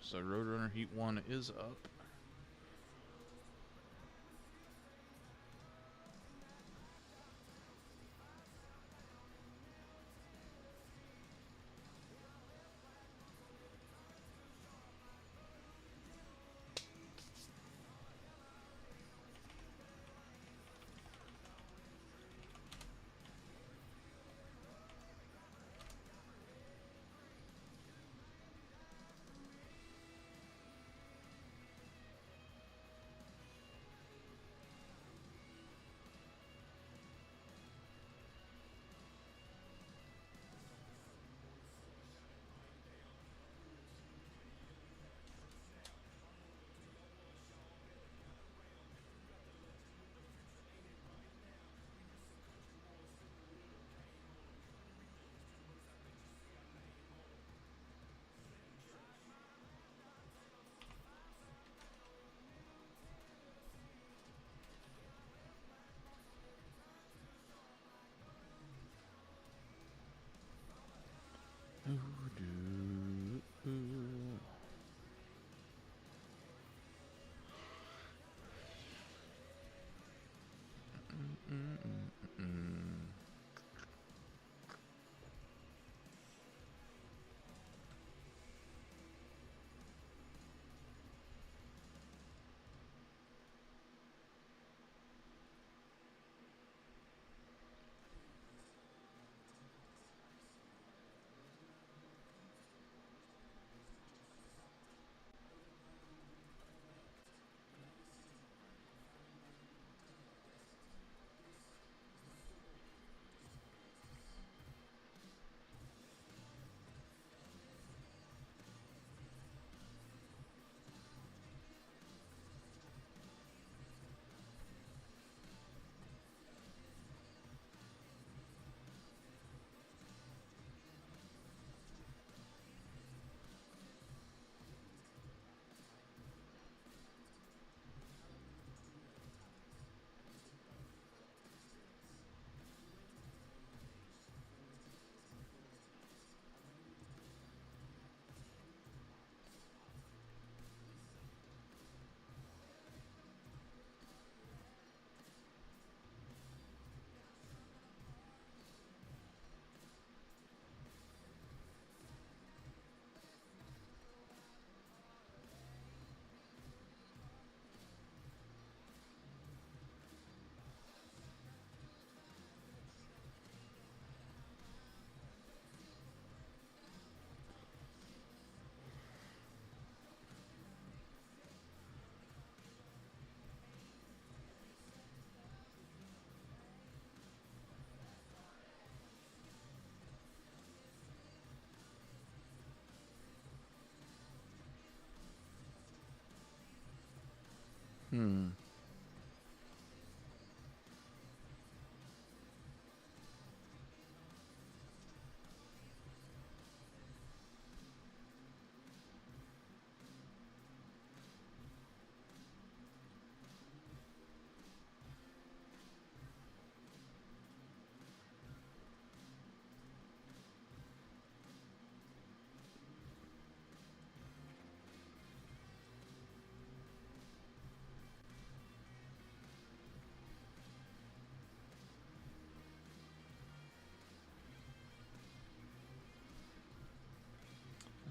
So Roadrunner Heat 1 is up.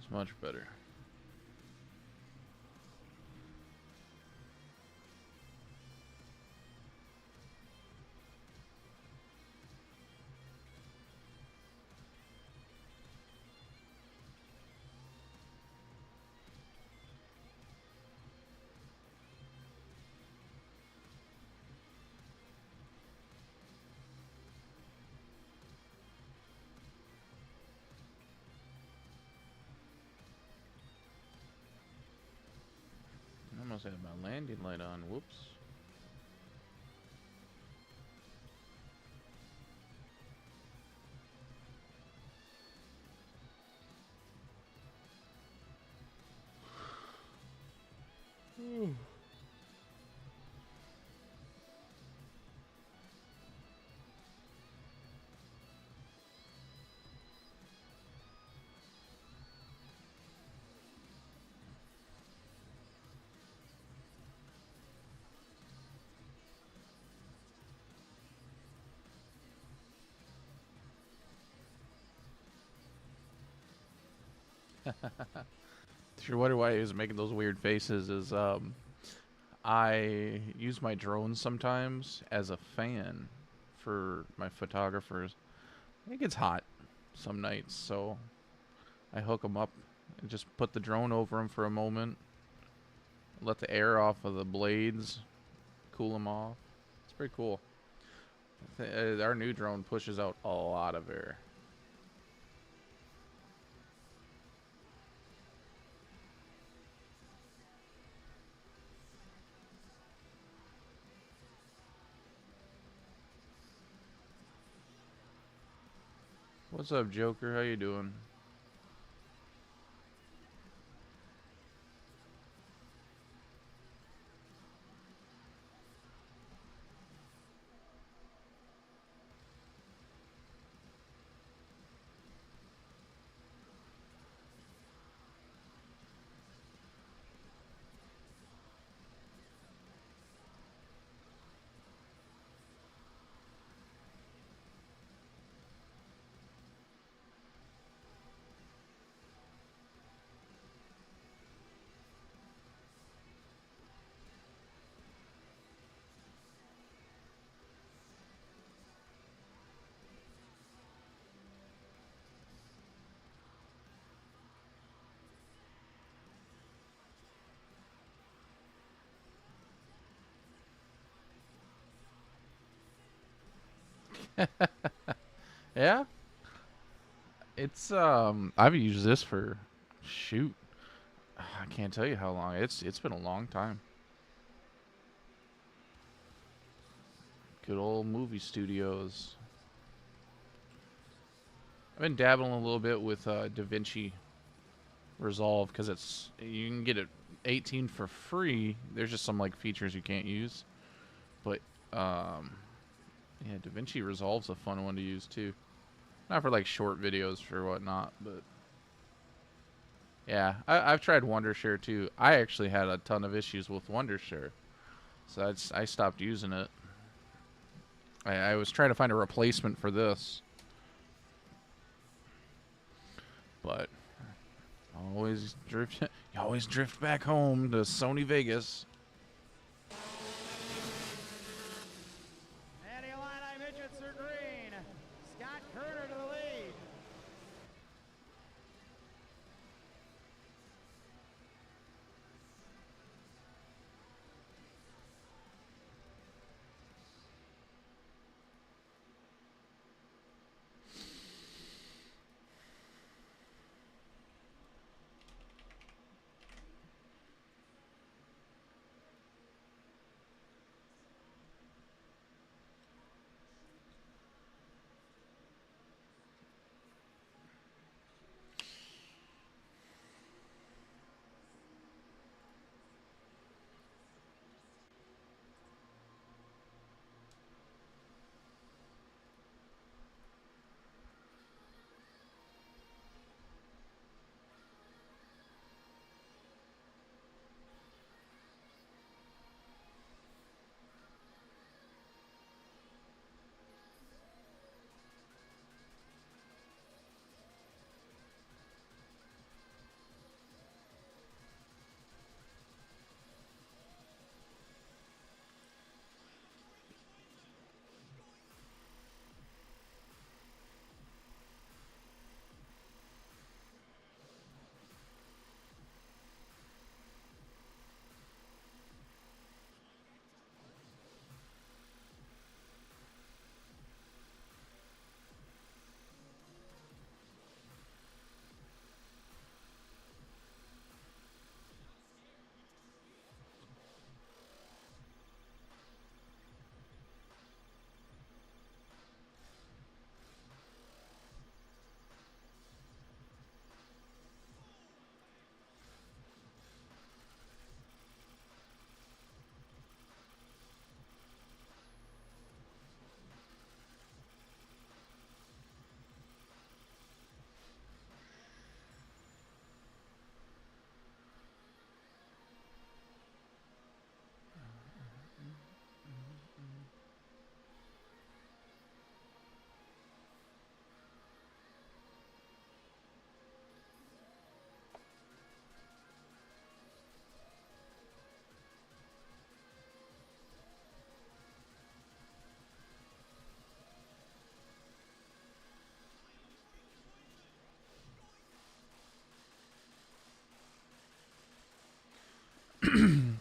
That's much better. I almost had my landing light on. Whoops. If you're wondering why he was making those weird faces, is I use my drone sometimes as a fan for my photographers. It gets hot some nights, so I hook them up and just put the drone over them for a moment. Let the air off of the blades, cool them off. It's pretty cool. Our new drone pushes out a lot of air. What's up, Joker? How you doing? Yeah, it's I've used this for shoot. I can't tell you how long. It's been a long time. Good old movie studios. I've been dabbling a little bit with DaVinci Resolve because it's you can get it 18 for free. There's just some like features you can't use, but um, yeah, DaVinci Resolve's a fun one to use too. Not for like short videos or whatnot, but yeah, I've tried Wondershare too. I actually had a ton of issues with Wondershare, so I stopped using it. I was trying to find a replacement for this, but you always drift back home to Sony Vegas. And the Illini Midgets are green. Scott Kerner to the lead.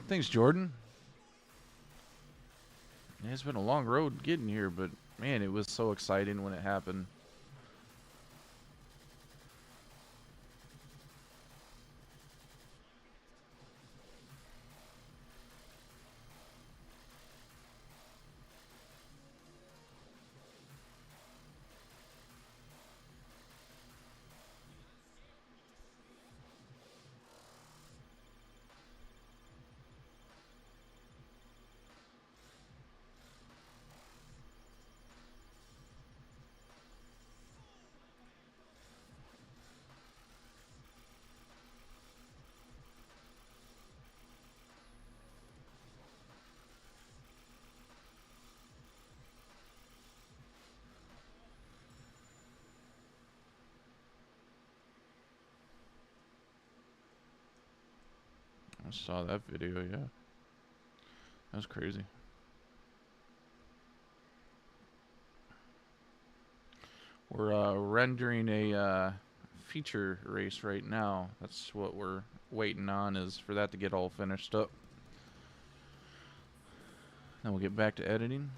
Thanks, Jordan. It's been a long road getting here, but man, it was so exciting when it happened. I saw that video, yeah. That was crazy. We're rendering a feature race right now. That's what we're waiting on, is for that to get all finished up. Then we'll get back to editing.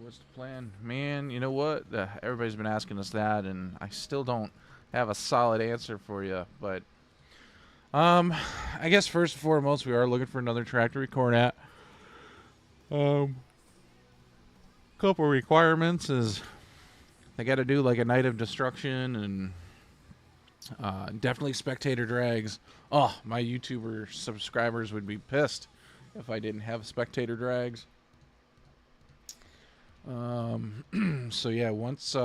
What's the plan? Man, you know what? Everybody's been asking us that, and I still don't have a solid answer for you. But, I guess first and foremost, we are looking for another track to record at. Couple requirements is they got to do like a night of destruction, and definitely spectator drags. Oh, my YouTuber subscribers would be pissed if I didn't have spectator drags. So yeah, once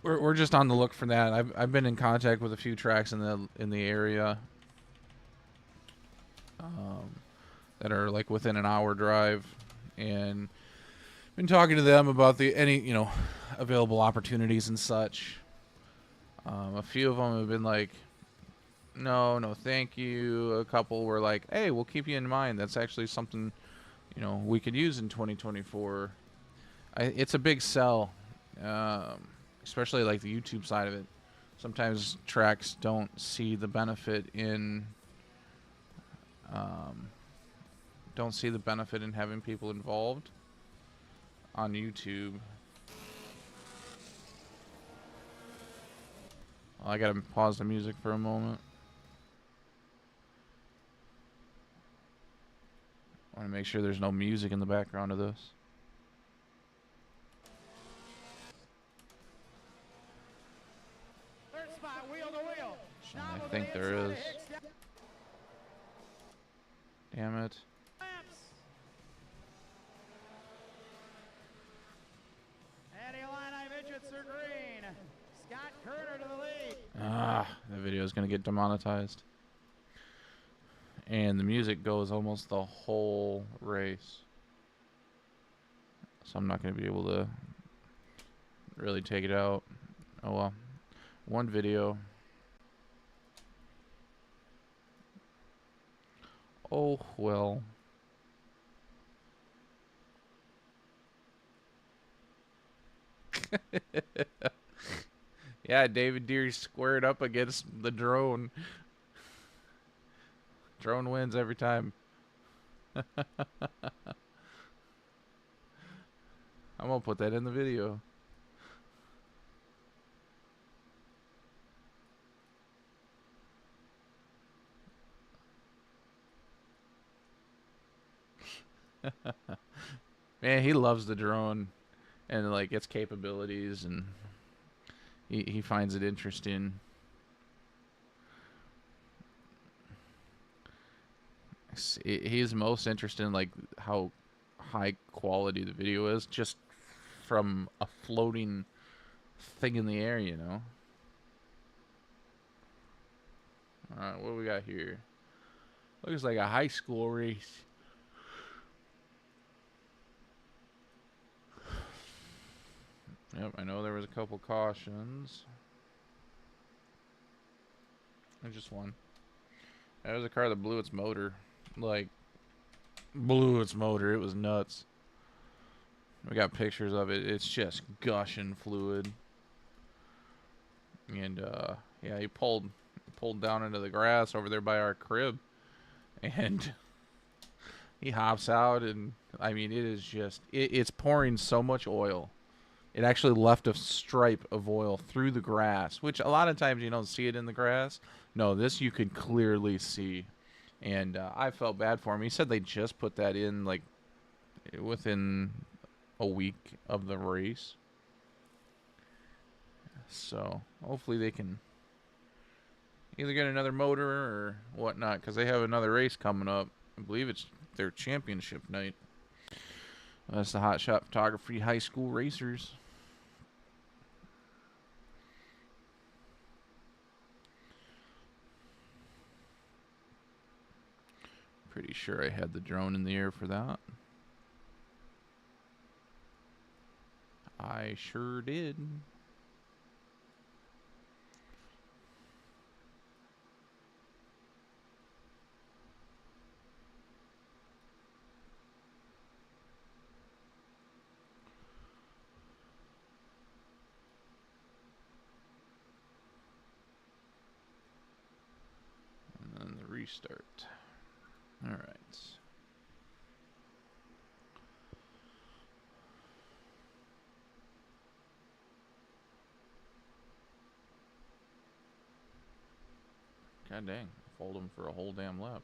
we're just on the look for that. I've been in contact with a few tracks in the area that are like within an hour drive, and been talking to them about any available opportunities and such. A few of them have been like, no, thank you. A couple were like, hey, we'll keep you in mind. That's actually something we could use in 2024. It's a big sell, especially like the YouTube side of it. Sometimes tracks don't see the benefit in having people involved on YouTube. Well, I gotta pause the music for a moment. I want to make sure there's no music in the background of this. Third spot, wheel to wheel. I think there is. Damn it. And Illini Midgets are green. Scott Kerner to the lead. Ah, that video is going to get demonetized. And the music goes almost the whole race. So I'm not going to be able to really take it out. Oh well. One video. Oh well. Yeah, David Deere squared up against the drone. Drone wins every time. I'm gonna put that in the video. Man, he loves the drone and like its capabilities, and he finds it interesting. He's most interested in like how high quality the video is, just from a floating thing in the air, you know. All right, what do we got here? Looks like a high school race. Yep, I know there was a couple cautions. There's just one. That was a car that blew its motor. Like, blew its motor. It was nuts. We got pictures of it. It's just gushing fluid. And, yeah, he pulled down into the grass over there by our crib. And he hops out, and, I mean, it is just... It's pouring so much oil. It actually left a stripe of oil through the grass, which a lot of times you don't see it in the grass. No, this you could clearly see. And I felt bad for him. He said they just put that in, like, within a week of the race. So, hopefully they can either get another motor or whatnot, because they have another race coming up. I believe it's their championship night. That's the Hot Shot Photography High School Racers. Pretty sure I had the drone in the air for that. I sure did. And then the restart. All right. God dang. Fold him for a whole damn lap.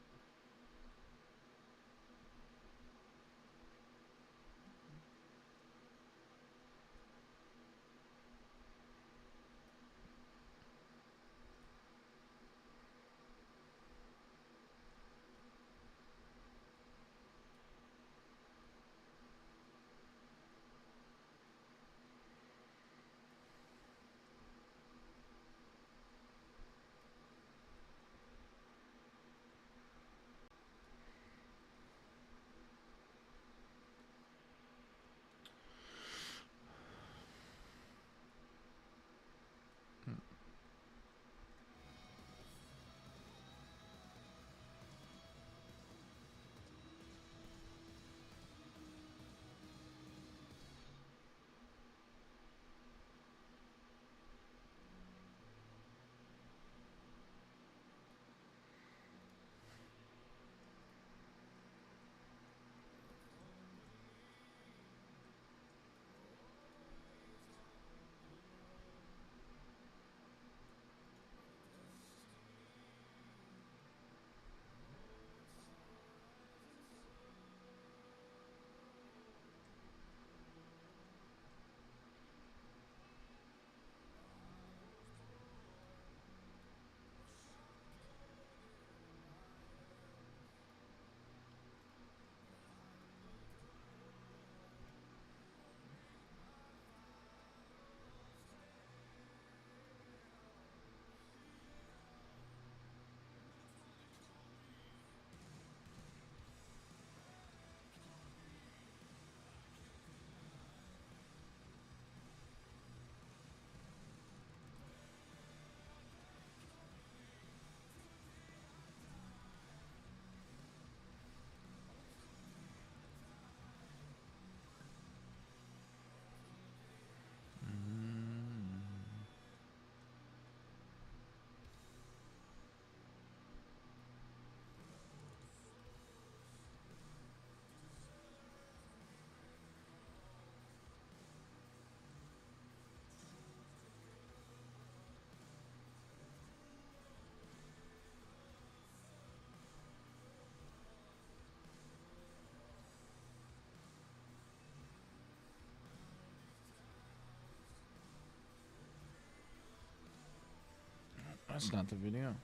That's not the video.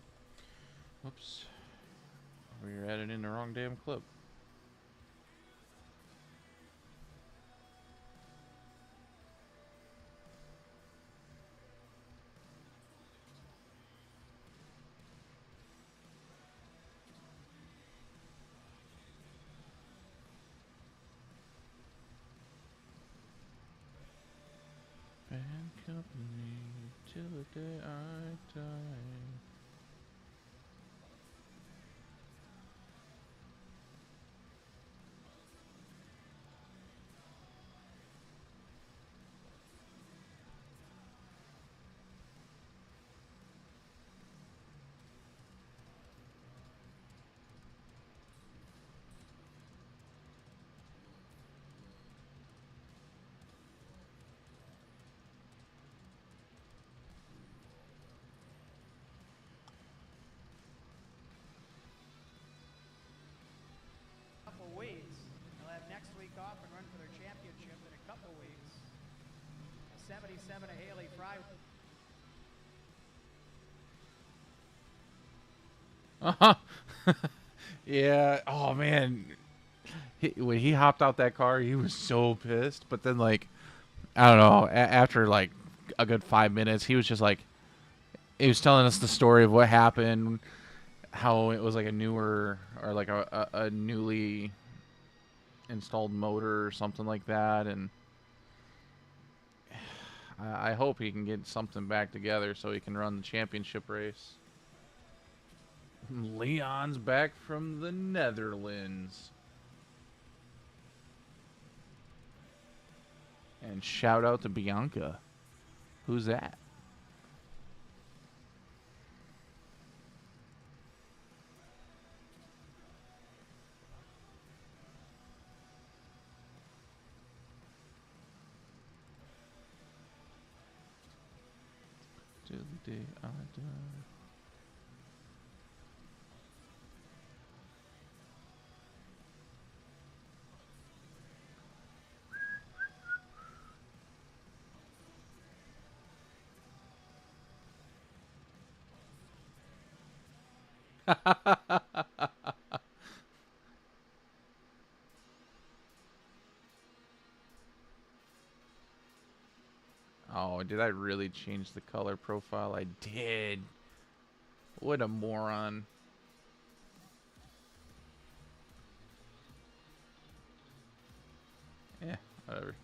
Whoops. We're added in the wrong damn clip. Bad company till the day I die. Weeks. They'll have next week off and run for their championship in a couple weeks. 77 to Haley Fry. Yeah. Oh man. When he hopped out that car, he was so pissed. But then, like, I don't know. After like a good 5 minutes, he was just like, he was telling us the story of what happened, how it was like a newer or like a newly installed motor or something like that, and I hope he can get something back together so he can run the championship race. Leon's back from the Netherlands. And shout out to Bianca. Who's that? Till the day I die. Oh, did I really change the color profile? I did. What a moron. Yeah, whatever.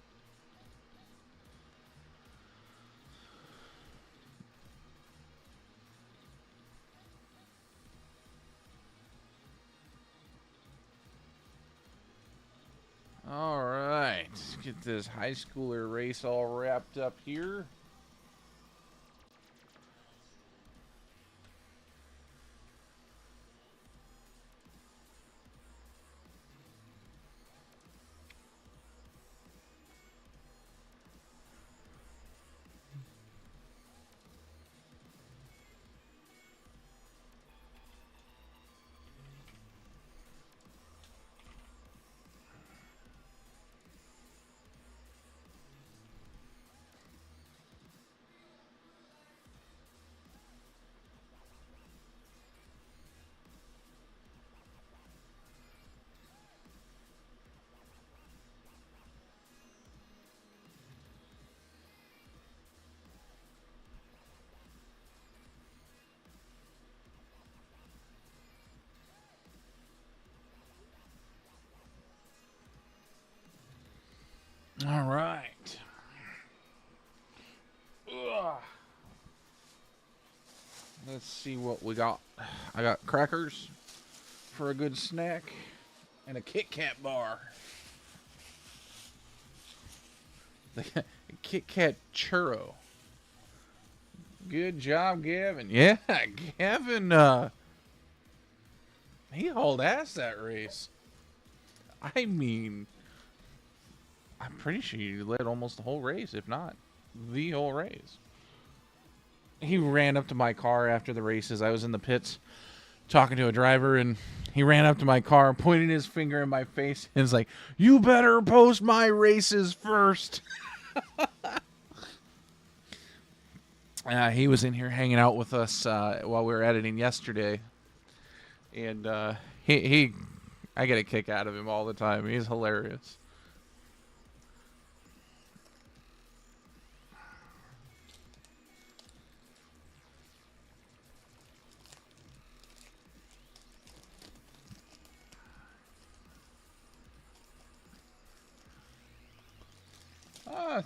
All right, let's get this high schooler race all wrapped up here. All right. Ugh. Let's see what we got. I got crackers for a good snack and a Kit Kat bar. The Kit Kat churro. Good job, Gavin. Yeah, Gavin, he hauled ass that race. I mean, I'm pretty sure he led almost the whole race, if not the whole race. He ran up to my car after the races. I was in the pits talking to a driver, and he ran up to my car, pointed his finger in my face, and was like, "You better post my races first." He was in here hanging out with us while we were editing yesterday, and I get a kick out of him all the time. He's hilarious.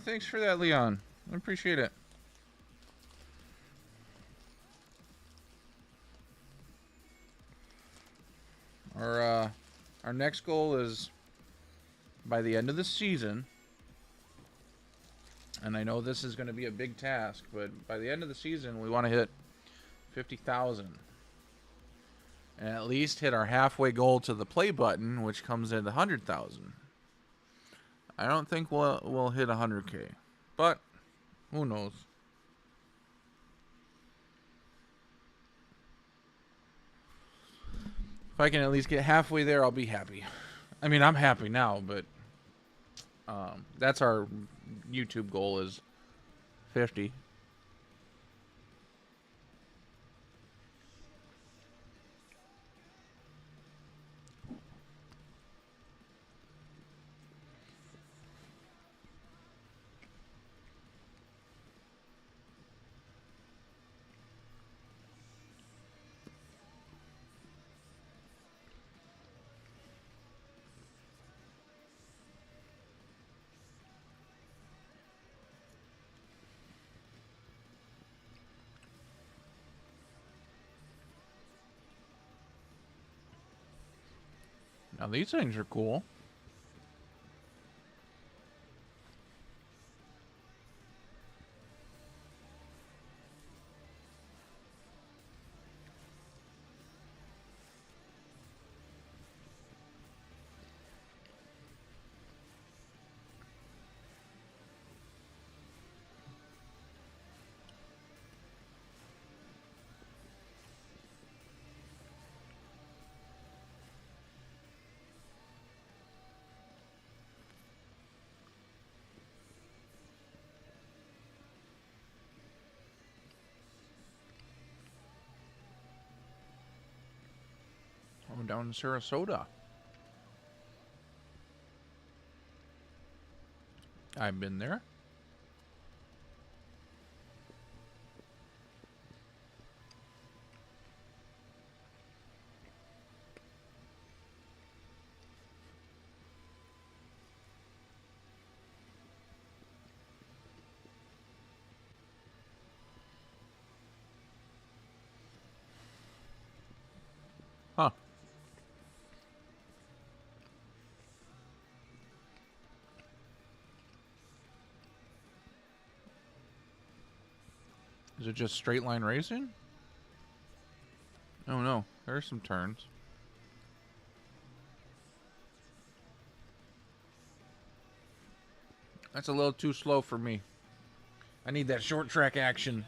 Thanks for that, Leon. I appreciate it. Our next goal is by the end of the season, and I know this is going to be a big task, but by the end of the season, we want to hit 50,000. And at least hit our halfway goal to the play button, which comes in 100,000. I don't think we'll hit 100K, but who knows? If I can at least get halfway there, I'll be happy. I mean, I'm happy now, but that's our YouTube goal is 50. Now these things are cool. I'm down in Sarasota. I've been there. Huh. Is it just straight line racing? Oh no, there's some turns. That's a little too slow for me. I need that short track action.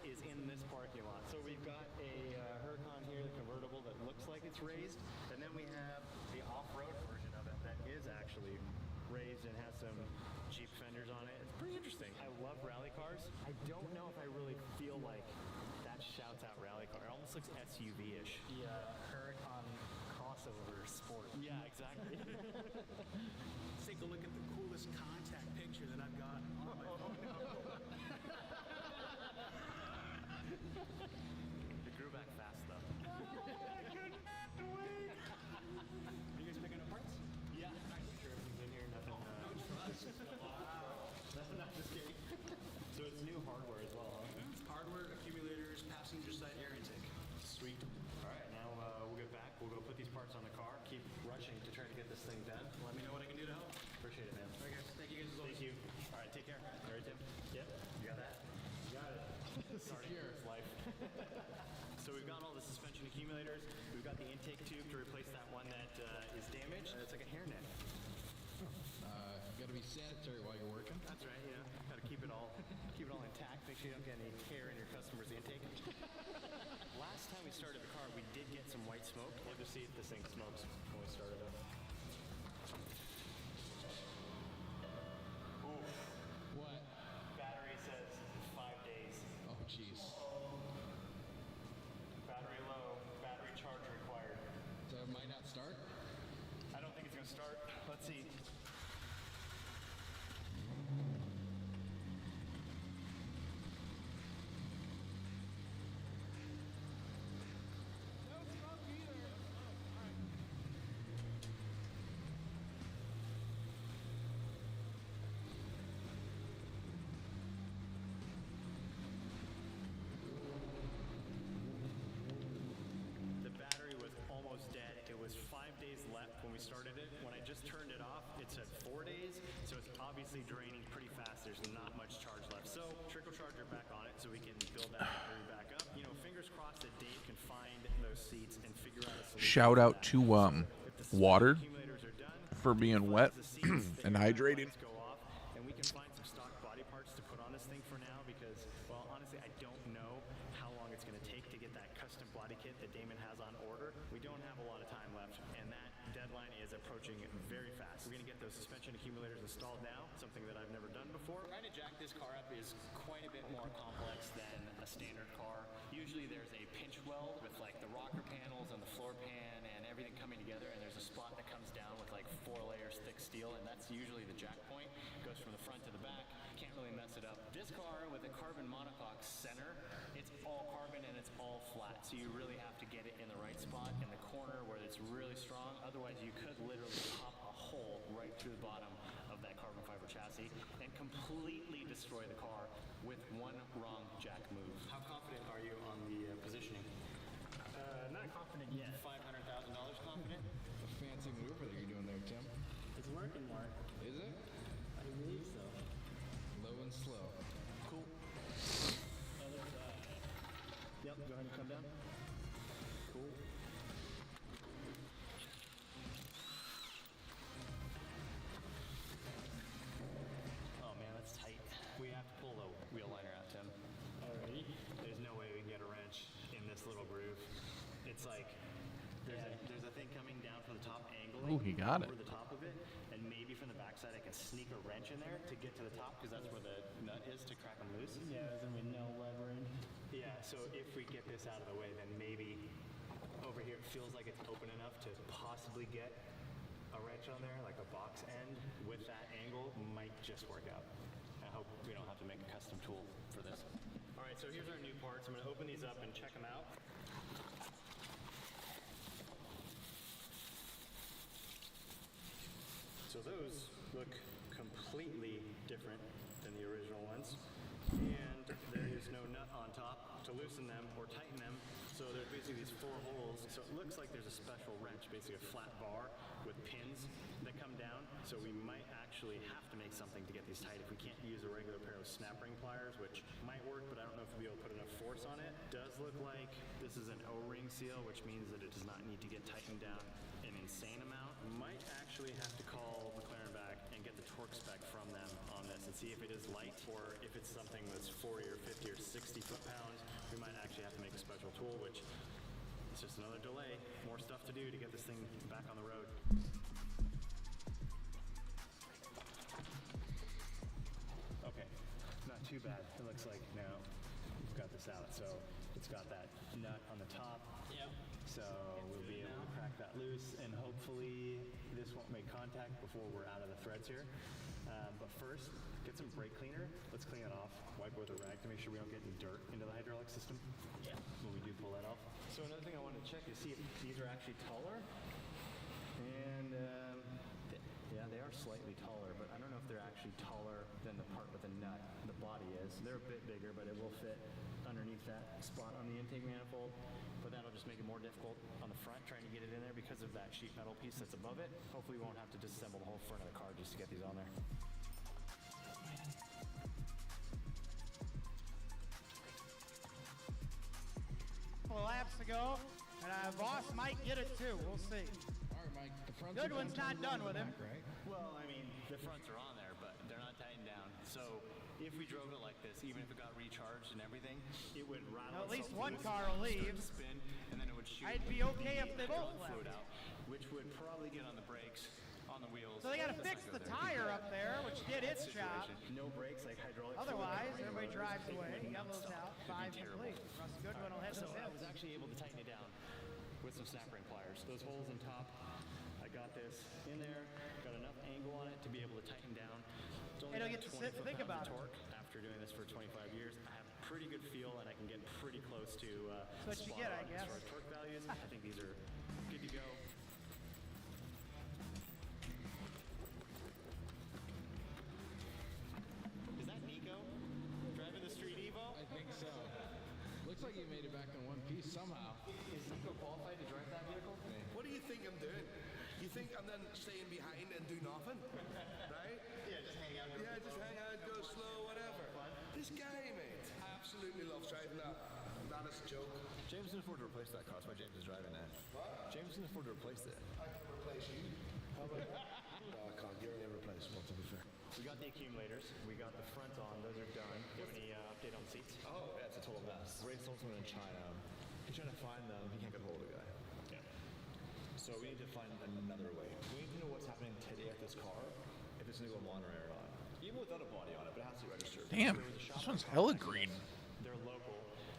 Is in it's raised, and then we have the off-road version of it that is actually raised and has some Jeep fenders on it. It's pretty interesting. I love rally cars. I don't know if I really feel like that shouts out rally car. It almost looks SUV-ish. The Huracan crossover sport. Yeah, exactly. Let's take a look at the coolest contact picture that I've got on my phone. It grew back fast though. I couldn't wait. Are you guys picking up parts? Yeah, I'm sure everything's in here. Nothing. Wow. Not just kidding. So it's new hardware as well, huh? Hardware, accumulators, passenger side air intake. Sweet. All right, now we'll get back. We'll go put these parts on the car. Keep rushing to try to get this thing done. Let me know what I can do to help. Appreciate it, man. All right, guys. Thank you guys as always. Thank you. All right, take care. All right, Tim. Yep. You got that? You got it. Sorry, it's life. So we've got all the suspension accumulators. We've got the intake tube to replace that one that is damaged. It's like a hairnet. You gotta be sanitary while you're working. That's right. Yeah. Got to keep it all intact. Make sure you don't get any hair in your customer's intake. Last time we started the car, we did get some white smoke. We'll just see if this thing smokes when we started it. Oof. What? Battery says 5 days. Oh, jeez. Battery low. Battery charge required. So it might not start? I don't think it's gonna start. Let's see. No smoke either. The battery was almost dead. It was 5 days left when we started it. When I just turned it off, it said 4 days, so it's obviously draining pretty fast. There's not much charge left. So trickle charger back on it so we can build that battery back up. You know, fingers crossed that Dave can find those seats and figure out a solution. Shout out to Water Accumulators are done, for being wet and hydrating. go off, and we can find some stock body parts to put on this thing for now because, well, honestly, I don't know how long it's going to take to get that custom body kit that Damon has on order. We don't have a lot of time left, and that deadline is approaching very fast. We're going to get those suspension accumulators installed now, something that I've never done before. Trying to jack this car up is quite a bit more complex than a standard car. Usually there's a pinch weld with like the rocker panels and the floor pan and everything coming together, and there's a spot that comes down with like 4 layers thick steel, and that's usually the jack point. It goes from the front to the back. Can't really mess it up. This car with a carbon monocoque center, it's all carbon and it's all flat, so you really have to get it in the right spot in the corner where it's really strong. Otherwise you could literally pop a hole right through the bottom of that carbon fiber chassis and completely destroy the car with one wrong jack move. How confident are you on the positioning? Not confident yet. $500,000 confident? It's a fancy maneuver that you're doing there, Tim. It's working, Mark. Is it? I believe so. Low and slow. Cool. Other side. Yep, go ahead and come down. Cool. Oh man, that's tight. We have to pull the wheel liner out, Tim. Alrighty. There's no way we can get a wrench in this little groove. It's like there's a thing coming down from the top angling Ooh, he got it. over the top of it, and maybe from the backside I can sneak a wrench in there to get to the top because that's where the nut is to crack them loose. Yeah, there's gonna be no leverage. Yeah, so if we get this out of the way, then maybe over here it feels like it's open enough to possibly get a wrench on there, like a box end with that angle might just work out. I hope we don't have to make a custom tool for this. All right, so here's our new parts. I'm gonna open these up and check them out. So those look completely different than the original ones. And there is no nut on top to loosen them or tighten them. So there's basically these 4 holes. So it looks like there's a special wrench, basically a flat bar with pins that come down. So we might actually have to make something to get these tight if we can't use a regular pair of snap ring pliers, which might work, but I don't know if we'll be able to put enough force on it. Does look like this is an O-ring seal, which means that it does not need to get tightened down an insane amount. Might actually have to call McLaren back and get the torque spec from them on this and see if it is light or if it's something that's 40 or 50 or 60 foot-pounds. We might actually have to make a special tool, which is just another delay, more more stuff to do to get this thing back on the road. Okay, not too bad. It looks like now we've got this out. So it's got that nut on the top. Yep. So we'll be able to crack that loose, and hopefully this won't make contact before we're out of the threads here. But first, get some brake cleaner. Let's clean it off. Wipe with a rag to make sure we don't get any dirt into the hydraulic system when we do pull that off. So another thing I wanted to check is see if these are actually taller. And yeah, they are slightly taller, but I don't know if they're actually taller than the part with the nut. The body is. They're a bit bigger, but it will fit underneath that spot on the intake manifold. But that'll just make it more difficult on the front trying to get it in there because of that sheet metal piece that's above it. Hopefully we won't have to disassemble the whole front of the car just to get these on there. Couple of laps to go, and Boss might get it too. We'll see. All right, Mike. The front's Goodwin's not done with him. right? Well, I mean, the fronts are on there, but they're not tightened down. So if we drove it like this, even if it got recharged and everything, it would rattle. Now, at least itself one loose, car will start to leave. spin, and then it would shoot. I'd be okay if they both hydraulic fluid left. out, which would probably get on the brakes, on the wheels. So they got to fix the tire up there, which did its job. No brakes, like hydraulic. Otherwise, fluid, everybody rotors, drives it away. would He got those stop. out. It'd be 5 terrible. complete. Russ Goodwin will head So to I him. was actually able to tighten it down with some snap ring pliers. Those holes in top, I got this in there, got enough angle on it to be able to tighten down. It's only Hey, don't got get to sit and 20 think foot-pounds about of torque. After doing this for 25 years, I have pretty good feel and I can get pretty close to That's what you spot get, I on guess. as far as torque values. I think these are good to go. Is that Nico driving the Street Evo? I think so. Looks like you made it back in one piece somehow. Is Nico qualified to drive that vehicle? What do you think I'm doing? You think I'm then staying behind and do nothing? Right? Yeah, just hang out. Yeah, just hang out, go slow, whatever. This guy, mate, absolutely loves driving that. That is a joke. James can afford to replace that car. That's why James is driving that. What? James can afford to replace it. I can replace you. How about No, I can't. You're only replaceable, to be fair. We got the accumulators. We got the front on. Those are done. Do you have any update on the seats? Oh, yeah, it's a total mess. Ray sold someone in China. He's trying to find them. He can't get hold of the guy. Yeah. So we need to find another way. We need to know what's happening today with this car, if it's going to go Monterey or not. Even without a body on it, but it has to be registered. Damn, There was a shop this one's in hella Colorado. green. They're local.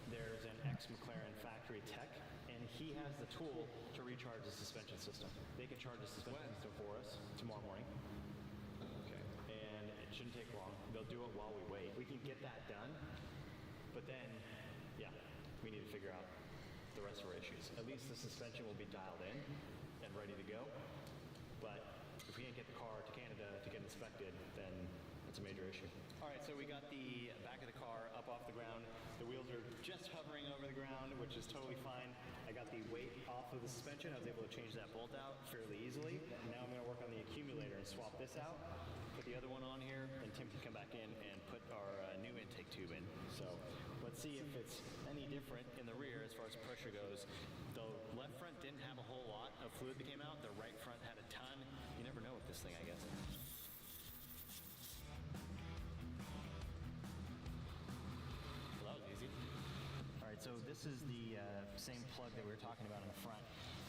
There's an ex-McLaren factory tech, and he has the tool to recharge the suspension system. They can charge the suspension system for us tomorrow morning. Okay. And it shouldn't take long. They'll do it while we wait. We can get that done, but then, yeah, we need to figure out the rest of our issues. At least the suspension will be dialed in and ready to go. But if we can't get the car to Canada to get inspected, then it's a major issue. All right, so we got the back of the car up off the ground. The wheels are just hovering over the ground, which is totally fine. I got the weight off of the suspension. I was able to change that bolt out fairly easily. Now I'm going to work on the accumulator and swap this out, put the other one on here, and Tim can come back in and put our new intake tube in. So let's see if it's any different in the rear as far as pressure goes. The left front didn't have a whole lot of fluid that came out. The right front had a ton. You never know with this thing, I guess. Well, that was easy. All right, so this is the same plug that we were talking about in the front.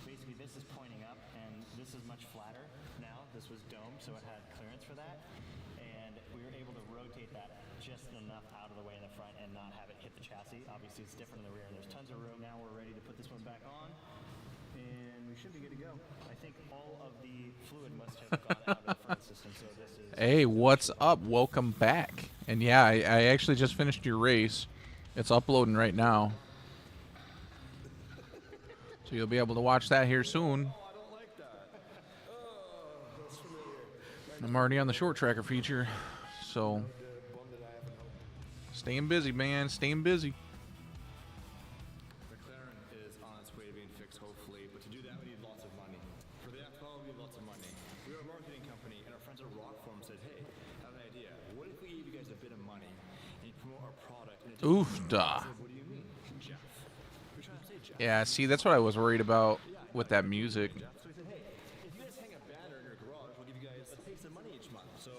Basically, this is pointing up, and this is much flatter now. This was domed, so it had clearance for that. And we were able to rotate that just enough out of the way in the front and not have it hit the chassis. Obviously, it's different in the rear, and there's tons of room. Now we're ready to put this one back on, and we should be good to go. I think all of the fluid must have gone out of the front system, so this is... Hey, what's up? Welcome back. And yeah, I actually just finished your race. It's uploading right now. So you'll be able to watch that here soon. Oh, I don't like that. Oh, that's familiar. I'm already on the short tracker feature. So The one that I haven't hoped. staying busy, man. Staying busy. McLaren is on its way to being fixed, hopefully, but to do that, we need lots of money. For the F12, we need lots of money. We are a marketing company, and our friends at Rockford said, hey, I have an idea. What if we gave you guys a bit of money and you promote our product? And it Oof, duh. I said, what do you mean? Jeff. We're trying to say Jeff. Yeah, see, that's what I was worried about with that music. Jeff. So we said, hey, if you guys hang a banner in your garage, we'll give you guys a taste of money each month. So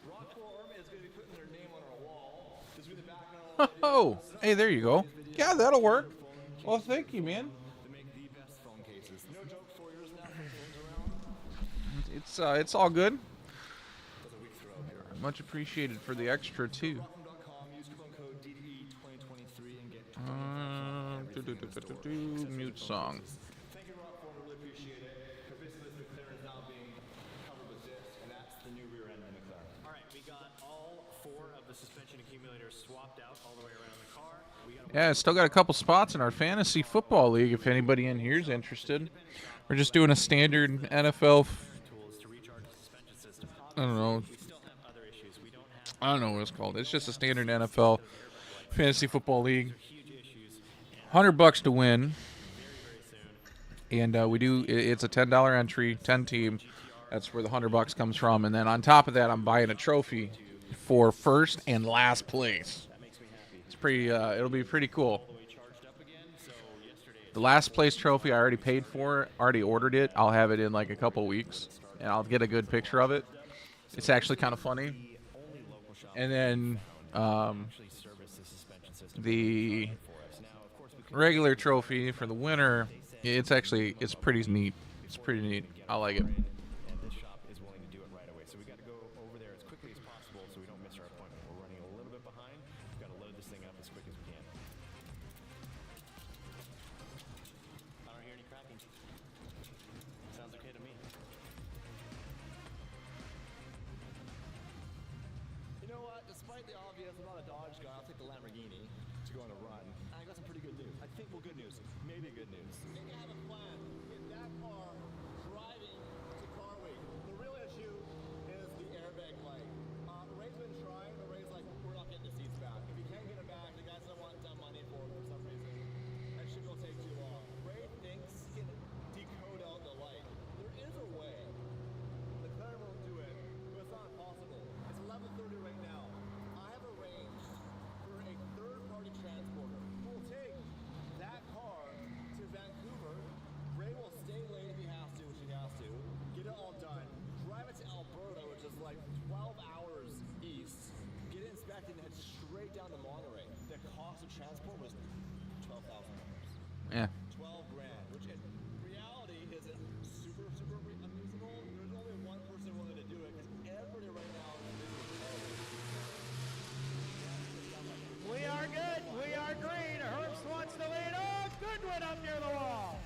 Rockford is going to be putting their name on our wall. This will be the background. Oh, hey, there you go. Yeah, that'll work. Well, thank you, man. To make the best phone cases. No joke 4 years now, 4 years around. It's all good. That's a weak throw here. Much appreciated for the extra too. Rockford.com, use coupon code DDE2023 and get 20% off everything in the store. Mute song. Thank you, Rockford. We really appreciate it. Because basically, this McLaren is now being covered with this, and that's the new rear end of the McLaren. All right, we got all 4 of the suspension accumulators swapped out all the way around the car. We got Yeah, still got a couple spots in our fantasy football league if anybody in here is interested. We're just doing a standard NFL. tools to recharge the suspension system. I don't know. We still have other issues. We don't have I don't know what it's called. It's just a standard NFL fantasy football league. huge issues. $100 to win, Very soon. and we do. It's a $10 entry, 10 team. That's where the $100 comes from, and then on top of that, I'm buying a trophy for first and last place. That makes me happy. It's pretty. It'll be pretty cool. All the way charged up again. So yesterday The last place trophy I already paid for, already ordered it. I'll have it in like a couple weeks, and I'll get a good picture of it. It's actually kind of funny. only local shop And then actually service the suspension system the for us. Now, of course, we could regular trophy for the winner, it's pretty neat. It's pretty neat. I like it. and this shop is willing to do it right away. So we got to go over there as quickly as possible so we don't miss our appointment. We're running a little bit behind. We've got to load this thing up as quick as we can. I don't hear any cracking. Sounds okay to me. You know what? Despite the obvious, I'm not a Dodge guy. I'll take the Lamborghini to go on a run. And I got some pretty good news. I think, well, good news. Maybe good news. I think I have a plan. Get that car driving to car week. The real issue is the airbag light. Ray's been trying, but Ray's like, we're not getting the seats back. If you can't get it back, the guys don't want dumb money for it for some reason. That shit will take too long. Ray thinks he can decode out the light. There is a way. The McLaren won't do it, but it's not impossible. It's 11:30 right now. I have arranged for a third-party transporter who will take that car to Vancouver. Ray will stay late if he has to, which he has to. Get it all done. Drive it to Alberta, which is like 12 hours east. Get it inspected and head straight down to Monterey. The cost of transport was $12,000. Yeah. 12 grand, which in reality isn't super unusable. There's only one person willing to do it because everybody right now is We are good. We are green. Herbst wants the lead. Oh, Goodwin up near the wall.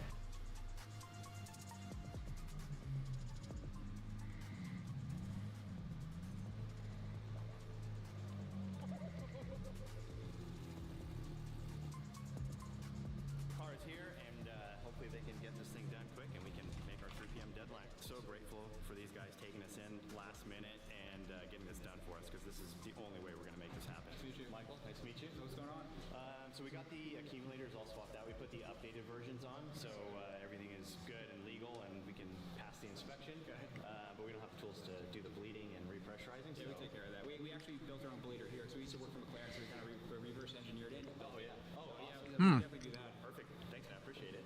Car is here, and hopefully they can get this thing done quick, and we can make our 3 p.m. deadline. So grateful for these guys taking us in last minute and getting this done for us, because this is the only way we're going to make this happen. Nice to meet you, Michael. Nice to meet you. What's going on? So we got the accumulators all swapped out. We put the updated versions on, so everything is good and legal, and we can pass the inspection. Okay. But we don't have the tools to do the bleeding and repressurizing. Yeah, we take care of that. We actually built our own bleeder here, so we used to work for McLaren, so we kind of reverse engineered it. Oh yeah. Oh Yeah, awesome. we definitely do that. Perfect. Thanks, man. I appreciate it.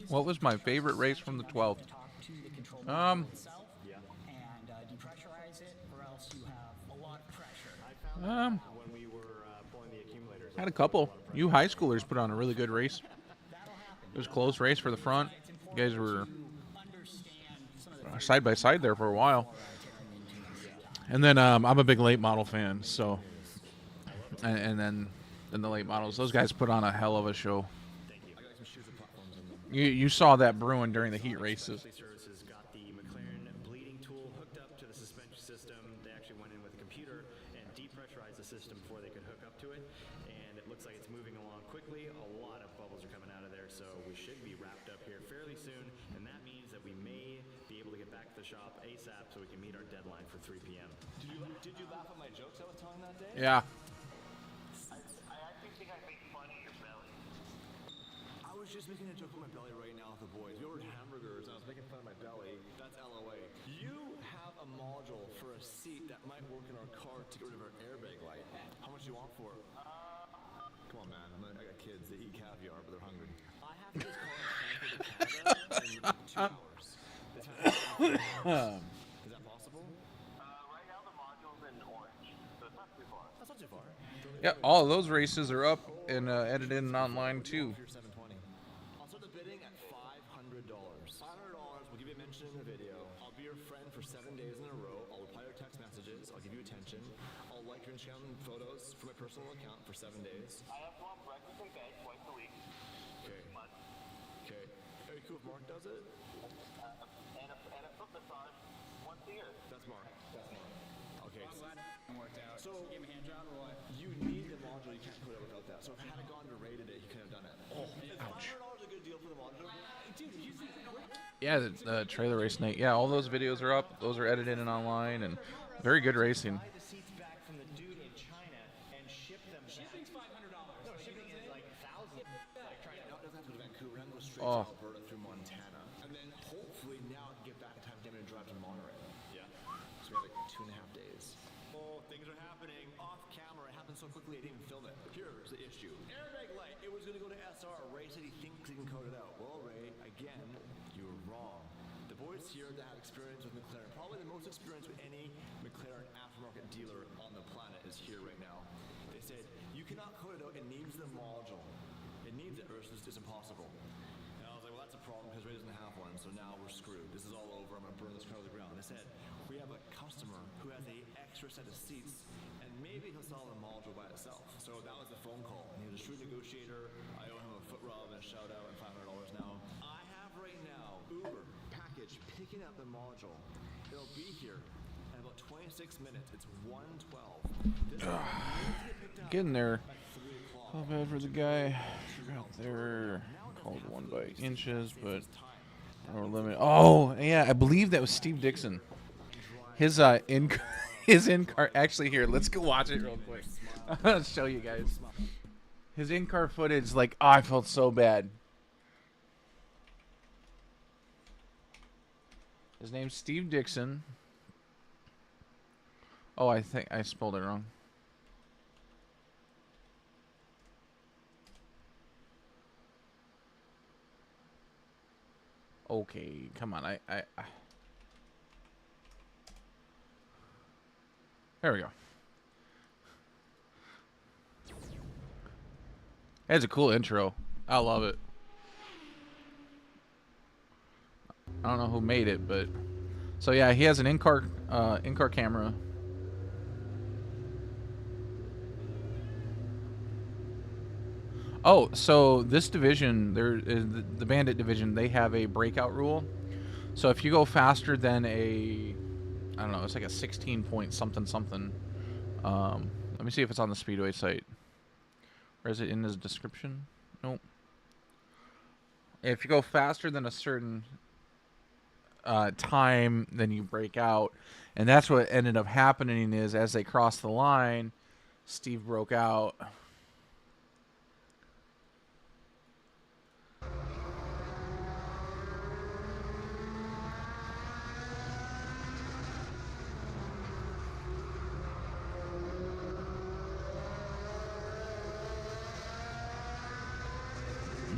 What was my favorite race from the 12th? Talk to the control module itself Yeah. and depressurize it, or else you have a lot of pressure. I found that when we were pulling the accumulators. Had a couple. You high schoolers put on a really good race. It was a close race for the front. You guys were Understand some of the side by side there for a while. And then I'm a big late model fan, so and then the late models, those guys put on a hell of a show. I got some shoes and platforms in them. You saw that brewing during the heat races. Services got the McLaren bleeding tool hooked up to the suspension system. They actually went in with a computer and depressurized the system before they could hook up to it. And it looks like it's moving along quickly. A lot of bubbles are coming out of there, so we should be wrapped up here fairly soon. And that means that we may be able to get back to the shop ASAP so we can meet our deadline for 3 p.m. Did you laugh at my jokes I was telling that day? Yeah. I actually think I make fun of your belly. I was just making a joke on my belly right now with the boys. We ordered hamburgers and I was making fun of my belly. That's LOA. You have a module for a seat that might work in our car to get rid of our airbag light. How much do you want for it? Come on, man. I got kids. They eat caviar, but they're hungry. I have this car in Canada in 2 hours. Is that possible? Right now the module's in orange, so it's not too far. That's not too far. Yeah, all of those races are up and edited and online too. If you're 720. I'll start the bidding at $500. $500. $500 will give you a mention in the video. I'll be your friend for 7 days in a row. I'll reply to your text messages. I'll give you attention. I'll like your Instagram photos from my personal account for 7 days. I have one breakfast and bed twice a week. Okay. Okay. Are you cool if Mark does it? And a foot massage once a year. That's Mark. That's Mark. Okay. I'm glad it worked out. So, you give him a hand job or what? you need the module. You can't put it without that. So if I had gone to rated it, you couldn't have done it. Oh, ouch. $500 a good deal for the module? Dude, you see Yeah, the trailer race night. Yeah, all those videos are up. Those are edited and online, and very good racing. Buy the seats back from the dude in China and ship them back. shipping's $500. No, shipping is like thousands. Like trying to. Now it doesn't have to go to Vancouver. It goes straight Oh. to Alberta through Montana. And then hopefully now I can get back in time to drive to Monterey. Yeah. So we have like 2.5 days. Oh, things are happening off camera. It happened so quickly I didn't even film it. Here's the issue. Airbag light. It was going to go to SR. Ray said he thinks he can code it out. Well, Ray, again, you were wrong. The boys here that have experience with McLaren, probably the most experience with any McLaren aftermarket dealer on the planet, is here right now. They said, you cannot code it out. It needs the module. It needs it, or it's just impossible. And I was like, well, that's a problem because Ray doesn't have one, so now we're screwed. This is all over. I'm going to burn this car to the ground. They said, we have a customer who has a extra set of seats, and maybe he'll sell the module by itself. So that was the phone call. And he was a shrewd negotiator. I owe him a foot rub and a shout out and $500 now. I have right now Uber package picking up the module. It'll be here in about 26 minutes. It's 1:12. This one needs to get picked up Getting there. by 3 o'clock. How bad for the guy out there. Called one by inches, but no limit. Oh, yeah, I believe that was Steve Dixon. His in-car. Actually, here, let's go watch it real quick. I'll show you guys. His in-car footage, like, oh, I felt so bad. His name's Steve Dixon. Oh, I think I spelled it wrong. Okay, come on. I There we go. That's a cool intro. I love it. I don't know who made it, but so yeah, he has an in-car camera. Oh, so this division, there is the Bandit division. They have a breakout rule. So if you go faster than I don't know, it's like a 16 point something something. Let me see if it's on the Speedway site. Or is it in his description? Nope. If you go faster than a certain time, then you break out. And that's what ended up happening is as they crossed the line, Steve broke out.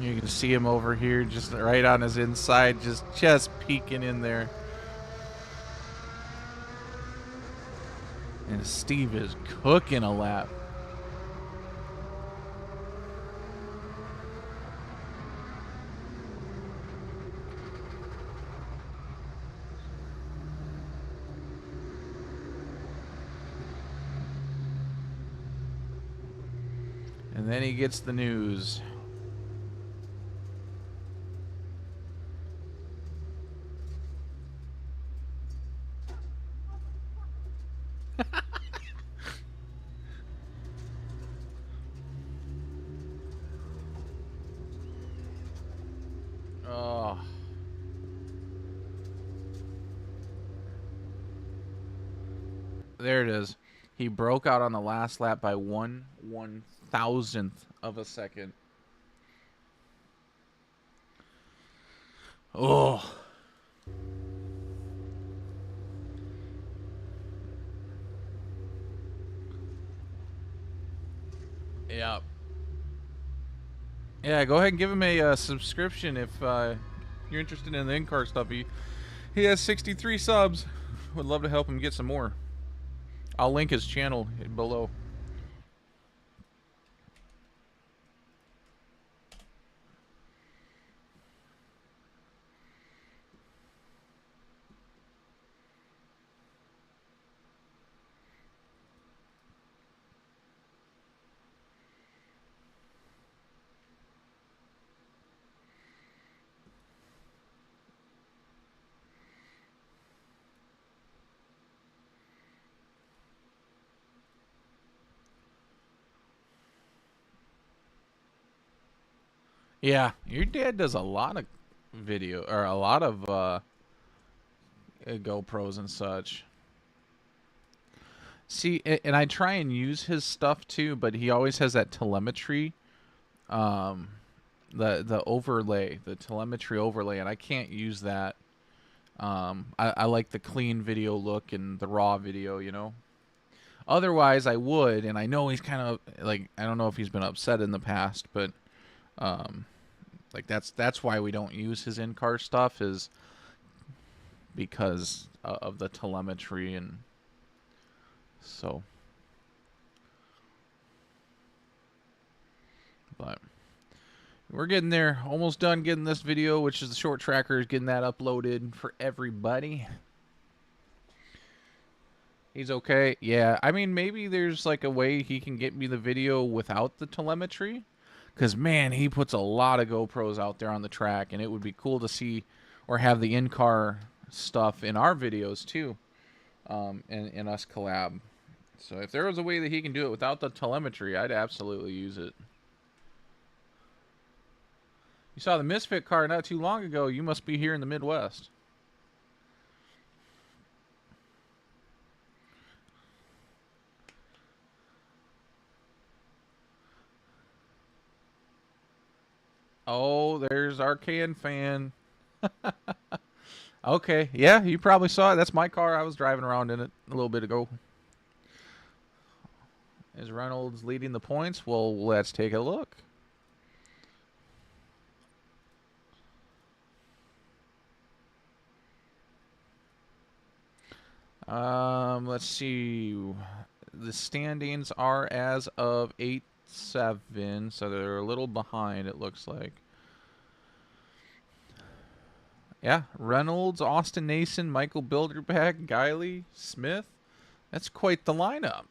You can see him over here, just right on his inside, just peeking in there. And Steve is cooking a lap. And then he gets the news. Oh. There it is. He broke out on the last lap by 1/1000th of a second. Oh. Yeah. Yeah, go ahead and give him a subscription if you're interested in the in-car stuff. He has 63 subs. Would love to help him get some more. I'll link his channel below. Yeah, your dad does a lot of video or a lot of GoPros and such. See, and I try and use his stuff too, but he always has that telemetry, um, the overlay, the telemetry overlay, and I can't use that. I like the clean video look and the raw video, you know. Otherwise, I would, and I know he's kind of like, I don't know if he's been upset in the past, but like that's why we don't use his in-car stuff, is because of the telemetry. And so, but we're getting there, almost done getting this video, which is the short trackers, getting that uploaded for everybody. He's okay. Yeah, I mean, maybe there's like a way he can get me the video without the telemetry, because man, he puts a lot of GoPros out there on the track, and it would be cool to see or have the in-car stuff in our videos too, and us collab. So if there was a way that he can do it without the telemetry, I'd absolutely use it. You saw the Misfit car not too long ago. You must be here in the Midwest. Oh, there's our can fan. Okay, yeah, you probably saw it. That's my car. I was driving around in it a little bit ago. Is Reynolds leading the points? Well, let's take a look. Let's see. The standings are as of 8-7, so they're a little behind, it looks like. Yeah, Reynolds, Austin Nason, Michael Bilderback, Guiley, Smith. That's quite the lineup.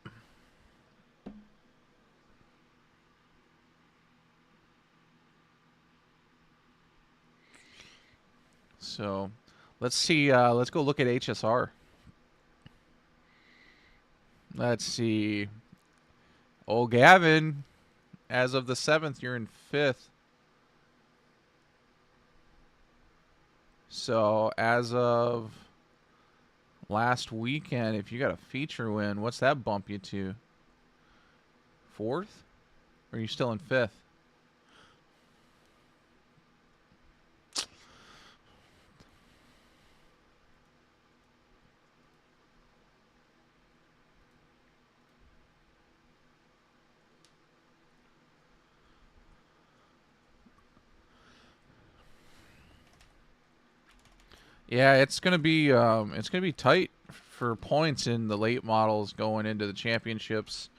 So, let's see. Let's go look at HSR. Let's see. Oh, Gavin, as of the 7th, you're in 5th. So, as of last weekend, if you got a feature win, what's that bump you to? 4th? Or are you still in 5th? Yeah, it's gonna be tight for points in the late models going into the championships.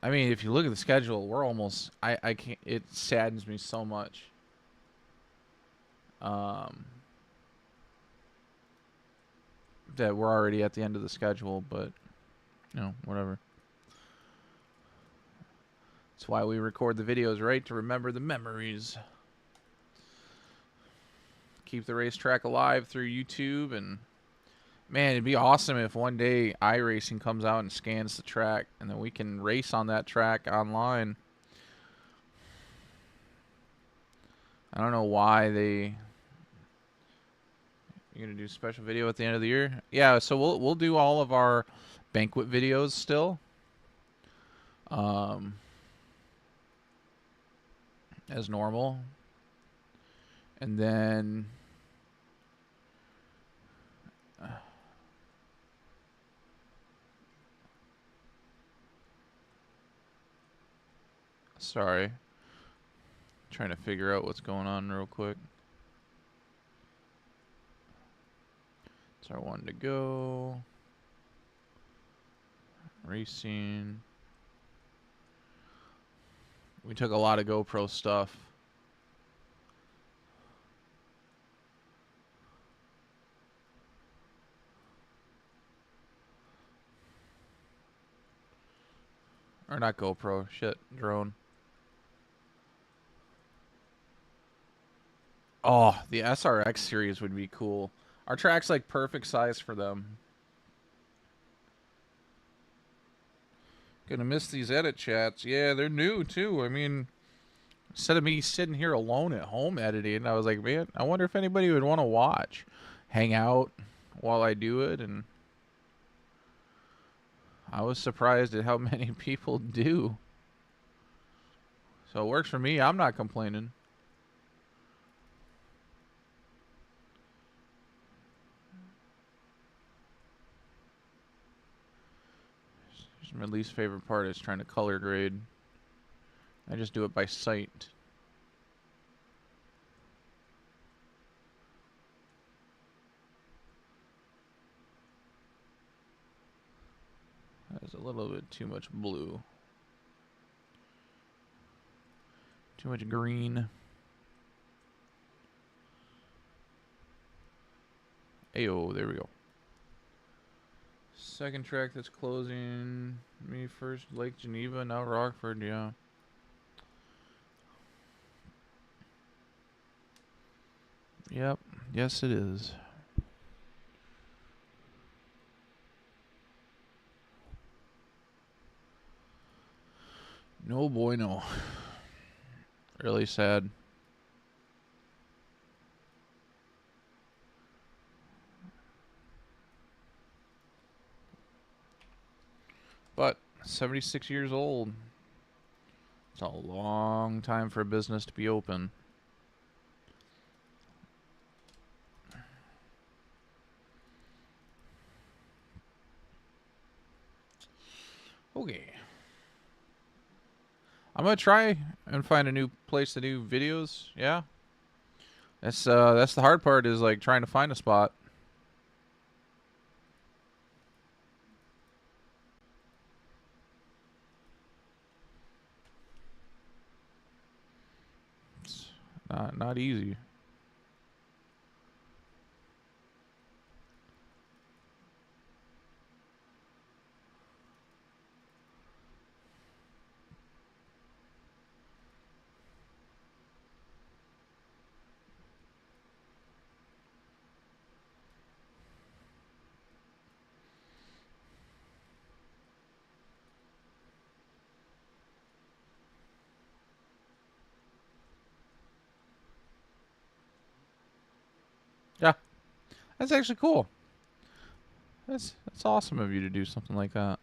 I mean, if you look at the schedule, we're almost. I can't. It saddens me so much. That we're already at the end of the schedule, but you know, whatever. That's why we record the videos, right? To remember the memories. Keep the racetrack alive through YouTube. And man, it'd be awesome if one day iRacing comes out and scans the track, and then we can race on that track online. I don't know why they. You're gonna do a special video at the end of the year? Yeah, so we'll do all of our banquet videos still. As normal. And then sorry. Trying to figure out what's going on real quick. It's our one to go. Racing. We took a lot of GoPro stuff. Or not GoPro, shit, drone. Oh, the SRX series would be cool. Our track's like perfect size for them. Gonna miss these edit chats. Yeah, they're new too. I mean, Instead of me sitting here alone at home editing, I was like, man, I wonder if anybody would want to watch, hang out while I do it, and I was surprised at how many people do. So it works for me. I'm not complaining. My least favorite part is trying to color grade. I just do it by sight. That's a little bit too much blue. Too much green. Ayo, there we go. Second track that's closing me first, Lake Geneva, now Rockford, yeah. Yep, yes it is. No boy, no. Really sad. But 76 years old. It's a long time for a business to be open. Okay. I'm gonna try and find a new place to do videos. Yeah. That's the hard part, is like trying to find a spot. It's not easy. Yeah. That's actually cool. That's awesome of you to do something like that.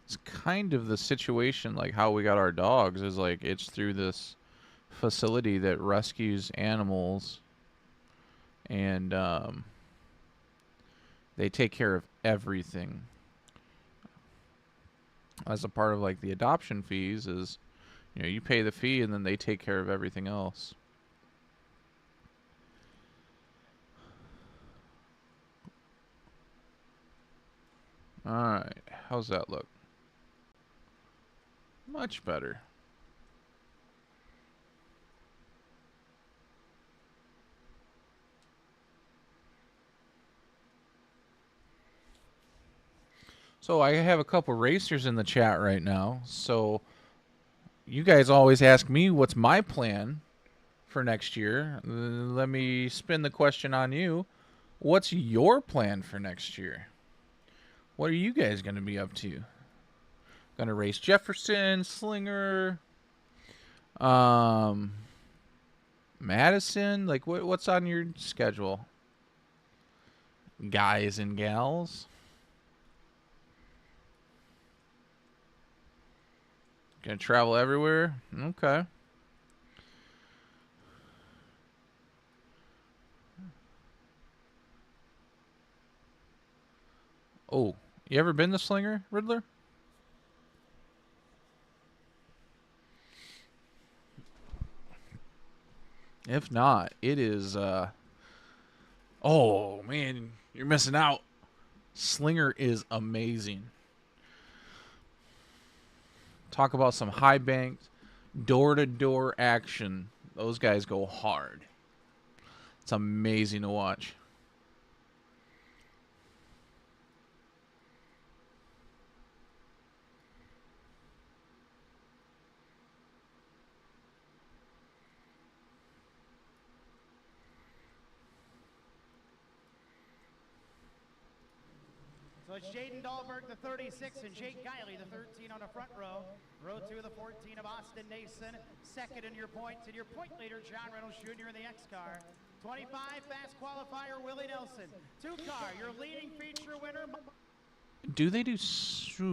It's kind of the situation like how we got our dogs, is like it's through this facility that rescues animals, and they take care of everything. As a part of like the adoption fees is, you know, you pay the fee and then they take care of everything else. Alright, how's that look? Much better. So I have a couple racers in the chat right now. So you guys always ask me what's my plan for next year. Let me spin the question on you. What's your plan for next year? What are you guys going to be up to? Going to race Jefferson, Slinger, Madison? Like what's on your schedule? Guys and gals? Gonna travel everywhere? Okay. Oh, you ever been to Slinger, Riddler? If not, it is, oh, man, you're missing out. Slinger is amazing. Talk about some high banked, door-to-door action. Those guys go hard. It's amazing to watch. So it's Jaden Dahlberg, the 36, and Jake Guiley, the 13 on the front row. Row 2, the 14 of Austin Nason. Second in your points, and your point leader, John Reynolds Jr. in the X car. 25, fast qualifier, Willie Nelson. 2 car, your leading feature winner. Do they do...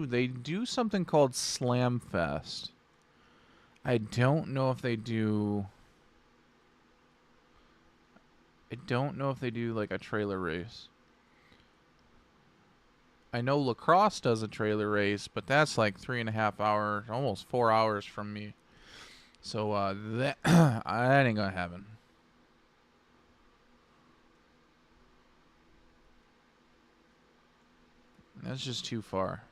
They do something called Slam Fest. I don't know if they do... I don't know if they do, like, a trailer race. I know Lacrosse does a trailer race, but that's like 3.5 hours, almost 4 hours from me. So that ain't gonna happen. That's just too far.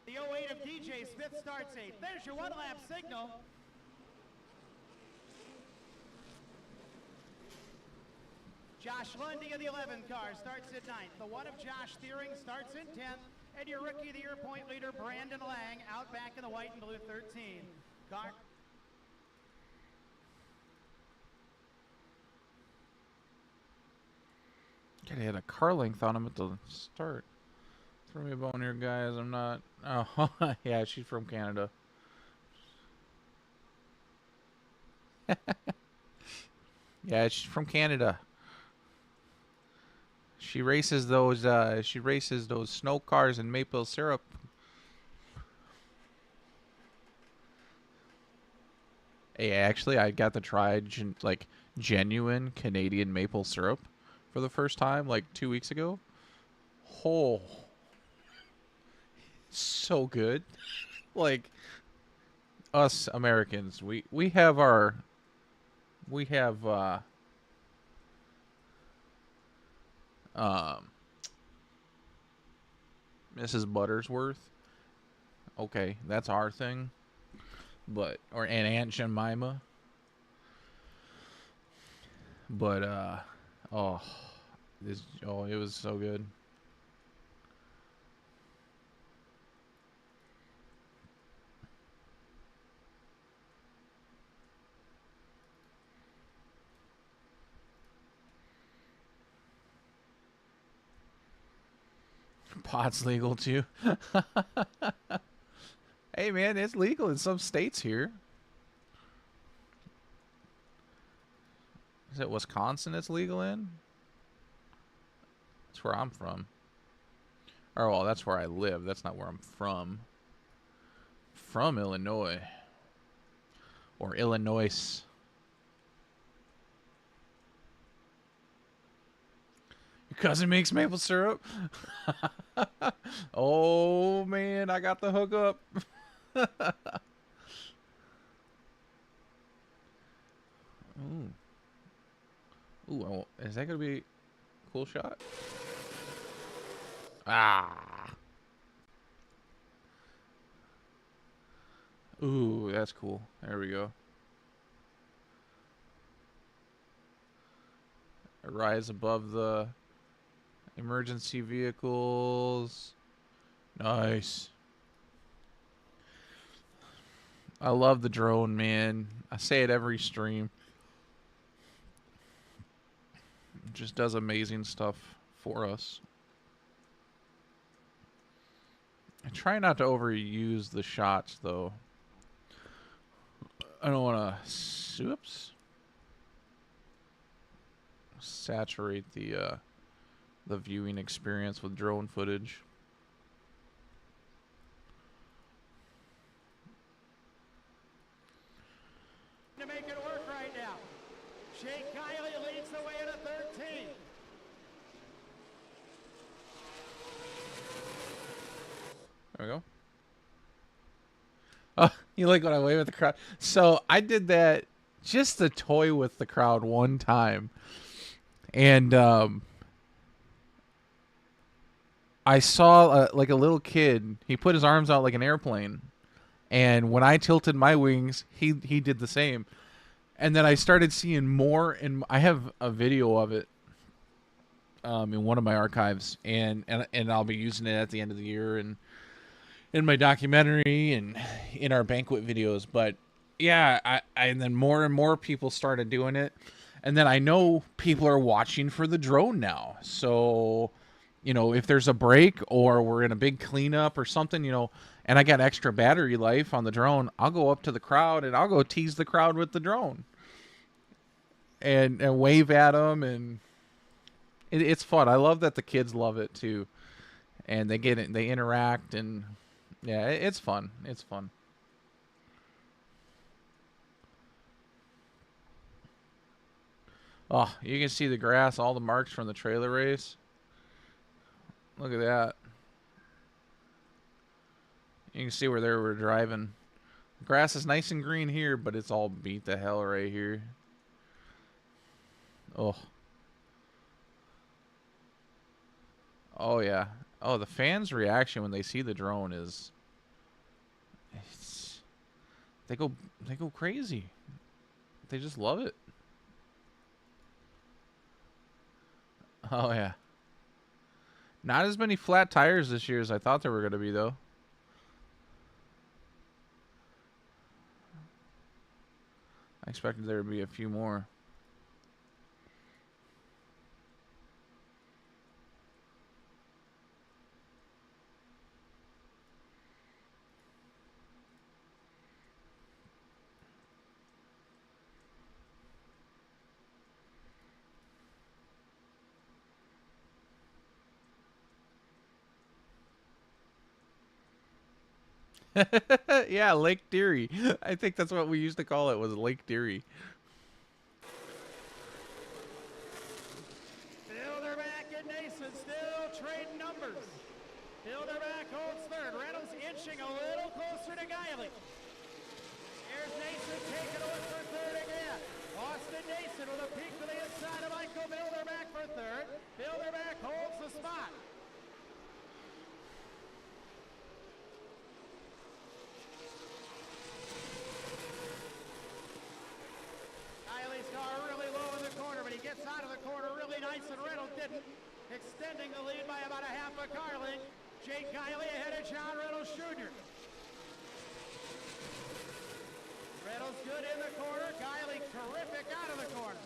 The 08 of DJ Smith starts 8th. There's your one-lap signal. Josh Lundy of the 11 car starts at 9th. The 1 of Josh Thiering starts in 10th. And your Rookie of the Year point leader, Brandon Lang, out back in the white and blue 13. Car. God, he had a car length on him at the start. Throw me a bone here, guys. I'm not... Oh, yeah, she's from Canada. Yeah, she's from Canada. She races those snow cars in maple syrup. Hey, actually, I got to try genuine Canadian maple syrup for the first time like 2 weeks ago. Oh, so good. Like us Americans, we have Mrs. Buttersworth. Okay, that's our thing. But and Aunt Jemima. But it was so good. Pot's legal too. Hey man, it's legal in some states here. Is it Wisconsin it's legal in? That's where I'm from. Or well, that's where I live. That's not where I'm from. From Illinois. Or Illinois. Your cousin makes maple syrup? Oh man, I got the hookup. Ooh. Ooh, is that gonna be a cool shot? Ah. Ooh, that's cool. There we go. Rise above the emergency vehicles. Nice. I love the drone, man. I say it every stream. It just does amazing stuff for us. I try not to overuse the shots, though. I don't want to... Oops. Saturate the viewing experience with drone footage. To make it work right now. Shane Kiley leads the way in a 13. There we go. Oh, you like when I wave at the crowd? So I did that just to toy with the crowd one time. And I saw like a little kid. He put his arms out like an airplane. And when I tilted my wings, he did the same. And then I started seeing more, and I have a video of it in one of my archives, and I'll be using it at the end of the year and in my documentary and in our banquet videos. But yeah, and then more and more people started doing it, and then I know people are watching for the drone now. So, you know, if there's a break or we're in a big cleanup or something, you know, and I got extra battery life on the drone, I'll go up to the crowd and I'll go tease the crowd with the drone and wave at them, and it's fun. I love that the kids love it too, and they get it, they interact, and yeah, it's fun. It's fun. Oh, you can see the grass, all the marks from the trailer race. Look at that. You can see where they were driving. The grass is nice and green here, but it's all beat to hell right here. Oh. Oh yeah. Oh, the fans' reaction when they see the drone is they go crazy. They just love it. Oh yeah. Not as many flat tires this year as I thought there were going to be, though. I expected there to be a few more. Yeah, Lake Deary. I think that's what we used to call it, was Lake Deary. Bilderback and Nason still trading numbers. Bilderback holds third. Reynolds inching a little closer to Guiley. Here's Nason taking a look for third again. Austin Nason with a peek to the inside of Michael Bilderback for third. Bilderback holds the spot. Guiley's car really low in the corner, but he gets out of the corner really nice, and Reynolds didn't. Extending the lead by about a half a car length. Jake Guiley ahead of John Reynolds Jr. Reynolds good in the corner. Guiley terrific out of the corner.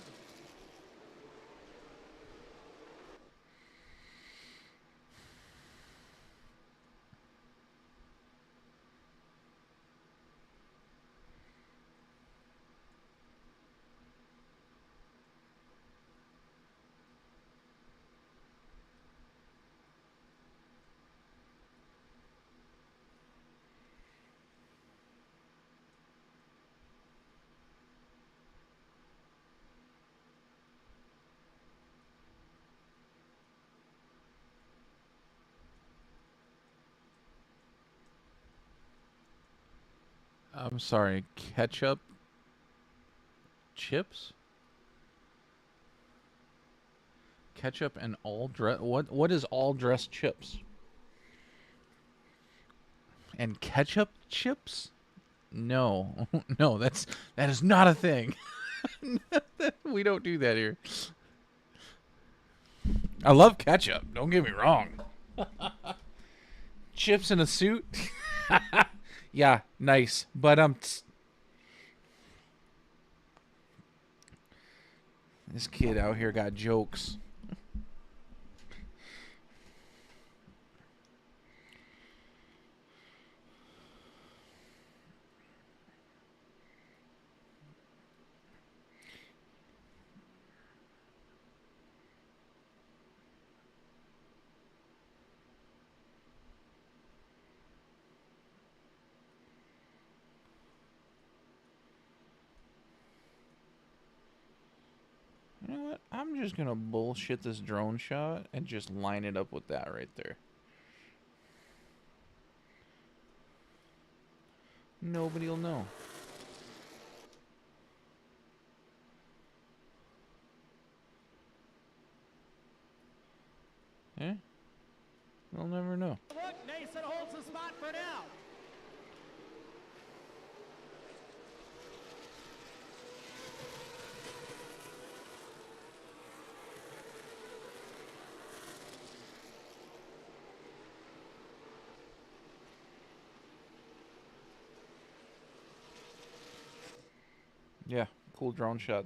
I'm sorry, ketchup chips? Ketchup and all dress. What is all dressed chips? And ketchup chips? No. No, that is not a thing. We don't do that here. I love ketchup, don't get me wrong. Chips in a suit? Yeah, nice. But this kid out here got jokes. You know what? I'm just gonna bullshit this drone shot and just line it up with that right there. Nobody'll know. Eh? They'll never know. Look, Nason holds the spot for now. Yeah, cool drone shot.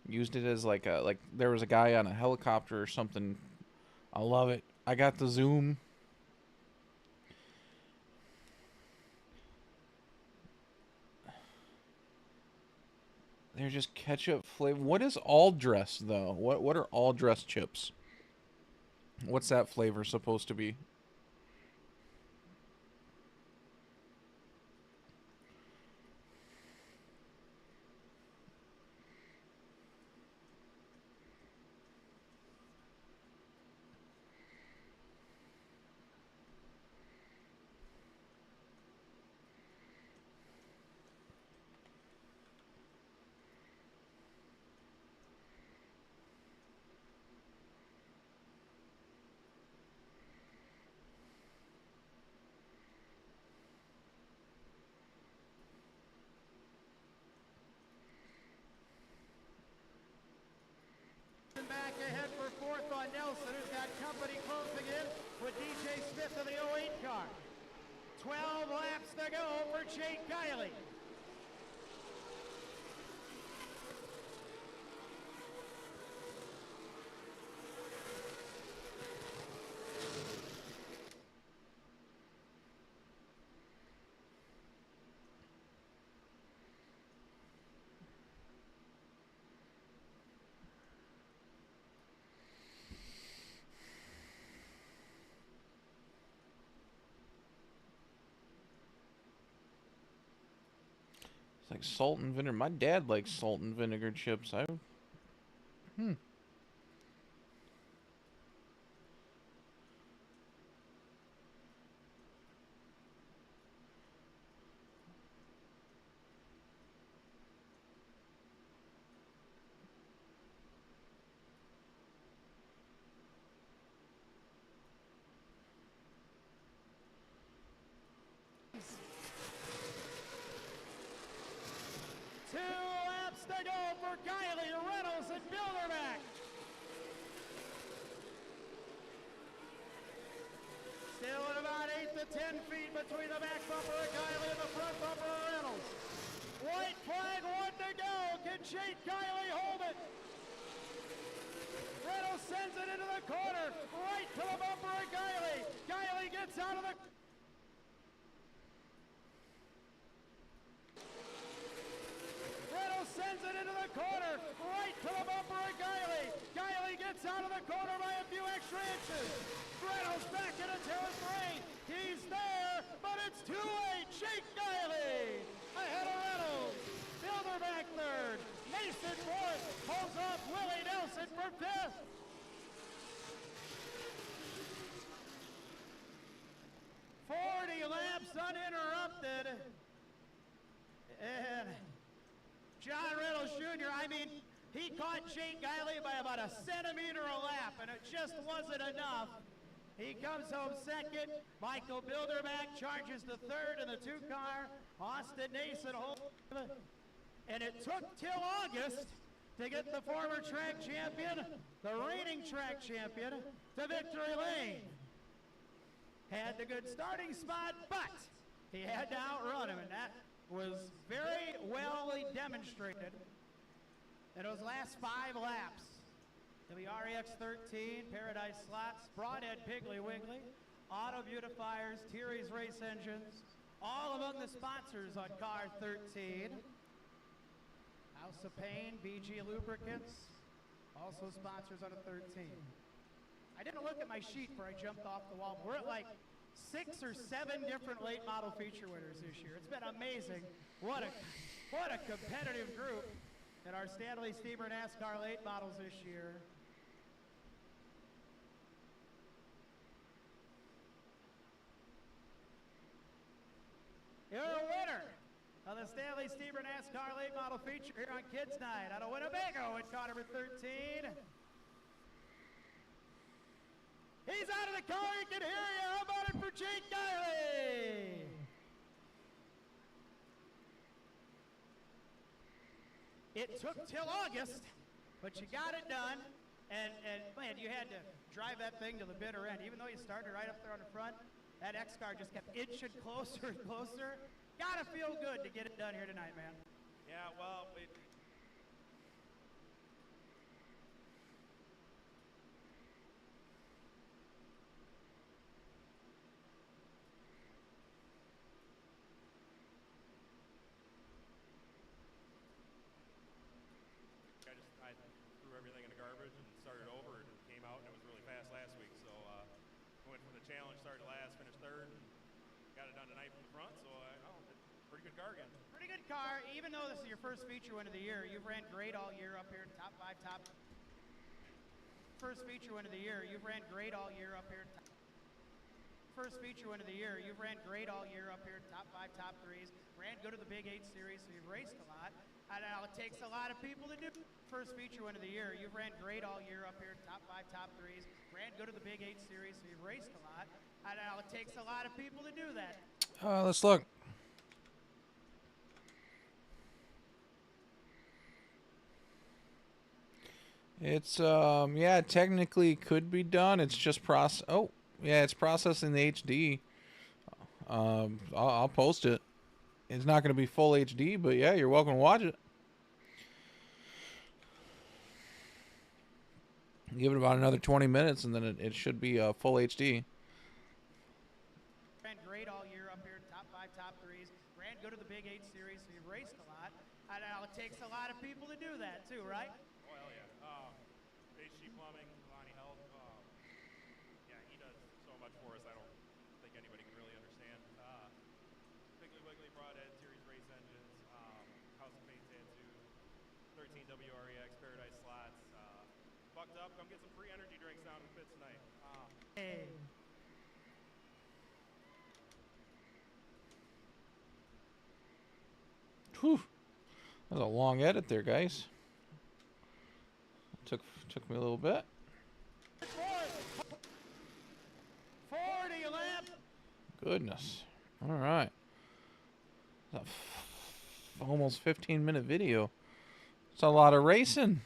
Used it as like there was a guy on a helicopter or something. I love it. I got the zoom. They're just ketchup flavor. What is all dress though? What are all dress chips? What's that flavor supposed to be? Back ahead for fourth on Nelson, who's got company closing in with DJ Smith of the 08 car. 12 laps to go for Jake Kiley. It's like salt and vinegar. My dad likes salt and vinegar chips. To go for Kiley, Reynolds, and Bilderback. Still at about 8 to 10 feet between the back bumper of Kiley and the front bumper of Reynolds. White flag, 1 to go. Can Jake Kiley hold it? Reynolds sends it into the corner, right to the bumper of Kiley. Kiley gets out of the... Sends it into the corner, right to the bumper of Kiley. Kiley gets out of the corner by a few extra inches. Reynolds back into territory. He's there, but it's too late. Jake Kiley ahead of Reynolds. Bilderback third. Mason fourth. Pulls off Willie Nelson for fifth. Laps uninterrupted. And John Reynolds Jr., I mean, he caught Jake Kiley by about a centimeter a lap, and it just wasn't enough. He comes home second. Michael Bilderback charges the third in the two-car. Austin Nason holds. And it took till August to get the former track champion, the reigning track champion, to victory lane. Had the good starting spot, but he had to outrun him, and that was very well demonstrated in those last 5 laps. The REX 13, Paradise Slots, Broadhead Piggly Wiggly, Auto Beautifiers, Thierry's Race Engines, all among the sponsors on car 13. House of Pain, BG Lubricants, also sponsors on a 13. I didn't look at my sheet before I jumped off the wall. We're at like 6 or 7 different late model feature winners this year. It's been amazing. What a competitive group in our Stanley Steamer NASCAR late models this year. You're a winner of the Stanley Steamer NASCAR late model feature here on Kids Night out of Winnebago at car number 13. He's out of the car, he can hear you. How about it for Jake Kiley? It took till August, but you got it done. And man, you had to drive that thing to the bitter end. Even though you started right up there on the front, that X car just kept inching closer and closer. Gotta feel good to get it done here tonight, man. Yeah, well, I threw everything in the garbage and started over and came out, and it was really fast last week. So went from the challenge, started last, finished third, and got it done tonight from the front. So pretty good car again. Pretty good car, even though this is your first feature win of the year. You've ran great all year up here, top 5, top. First feature win of the year. You've ran great all year up here. First feature win of the year. You've ran great all year up here, top 5, top 3s. Ran good at the Big 8 series, so you've raced a lot. I know it takes a lot of people to do. First feature win of the year. You've ran great all year up here, top 5, top 3s. Ran good at the Big 8 series, so you've raced a lot. I know it takes a lot of people to do that. Let's look. It's yeah, technically could be done. It's just Oh, yeah, it's processing the HD. I'll post it. It's not going to be full HD, but yeah, you're welcome to watch it. Give it about another 20 minutes, and then it should be full HD. Ran great all year up here, top 5, top 3s. Ran good at the Big 8 series, so you've raced a lot. I know it takes a lot of people to do that too, right? Oh, hell yeah. HG Plumbing, Lonnie Health. Yeah, he does so much for us. I don't think anybody can really understand. Piggly Wiggly Broadhead Series race engines, House of Paint Tattoo, 13 WREX Paradise slots. Fucked up. Come get some free energy drinks down in the pits tonight. Hey. Whew. That was a long edit there, guys. Took me a little bit. 40 lap. Goodness. All right. Almost 15-minute video. It's a lot of racing.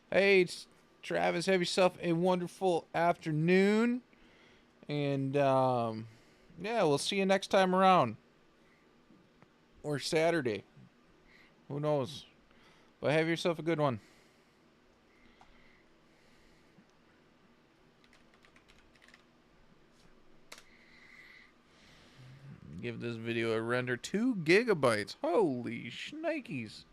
Hey, Travis, have yourself a wonderful afternoon. And, yeah, we'll see you next time around. Or Saturday. Who knows? But have yourself a good one. Give this video a render 2 gigabytes. Holy shnikes.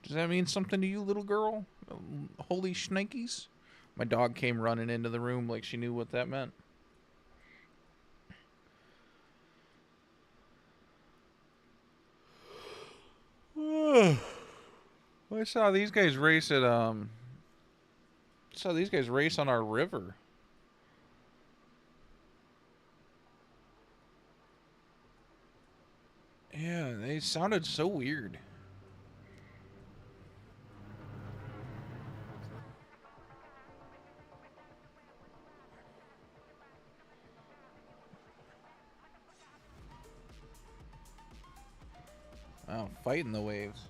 Does that mean something to you, little girl? Holy shnikes? My dog came running into the room like she knew what that meant. I saw these guys race at on our river. Yeah, they sounded so weird. Wow, fighting the waves.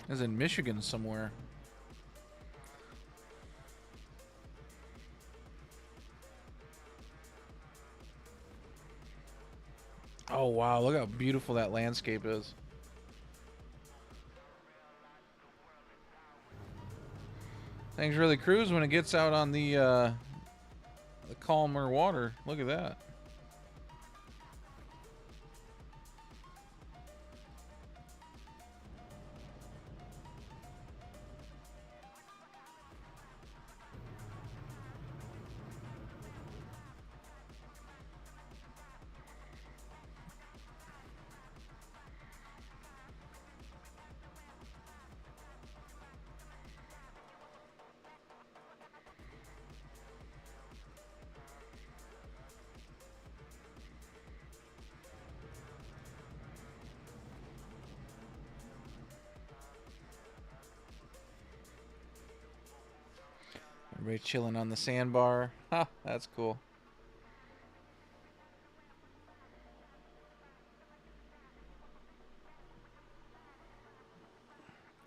It's in Michigan somewhere. Oh wow, look how beautiful that landscape is. Things really cruise when it gets out on the calmer water. Look at that. Everybody chilling on the sandbar. Ha, that's cool.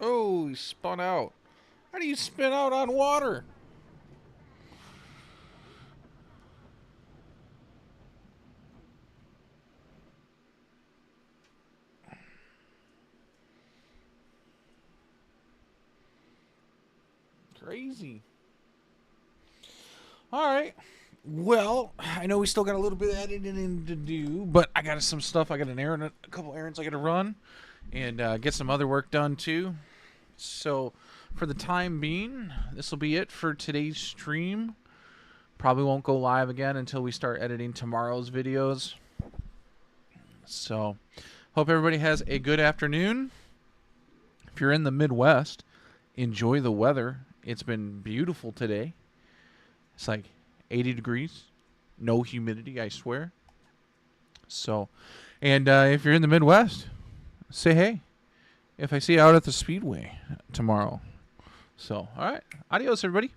Oh, he spun out. How do you spin out on water? Crazy. All right. Well, I know we still got a little bit of editing to do, but I got some stuff. I got a couple errands I got to run, and get some other work done too. So, for the time being, this will be it for today's stream. Probably won't go live again until we start editing tomorrow's videos. So, hope everybody has a good afternoon. If you're in the Midwest, enjoy the weather. It's been beautiful today. It's like 80 degrees, no humidity, I swear. So, and if you're in the Midwest, say hey if I see you out at the Speedway tomorrow. So, all right. Adios, everybody.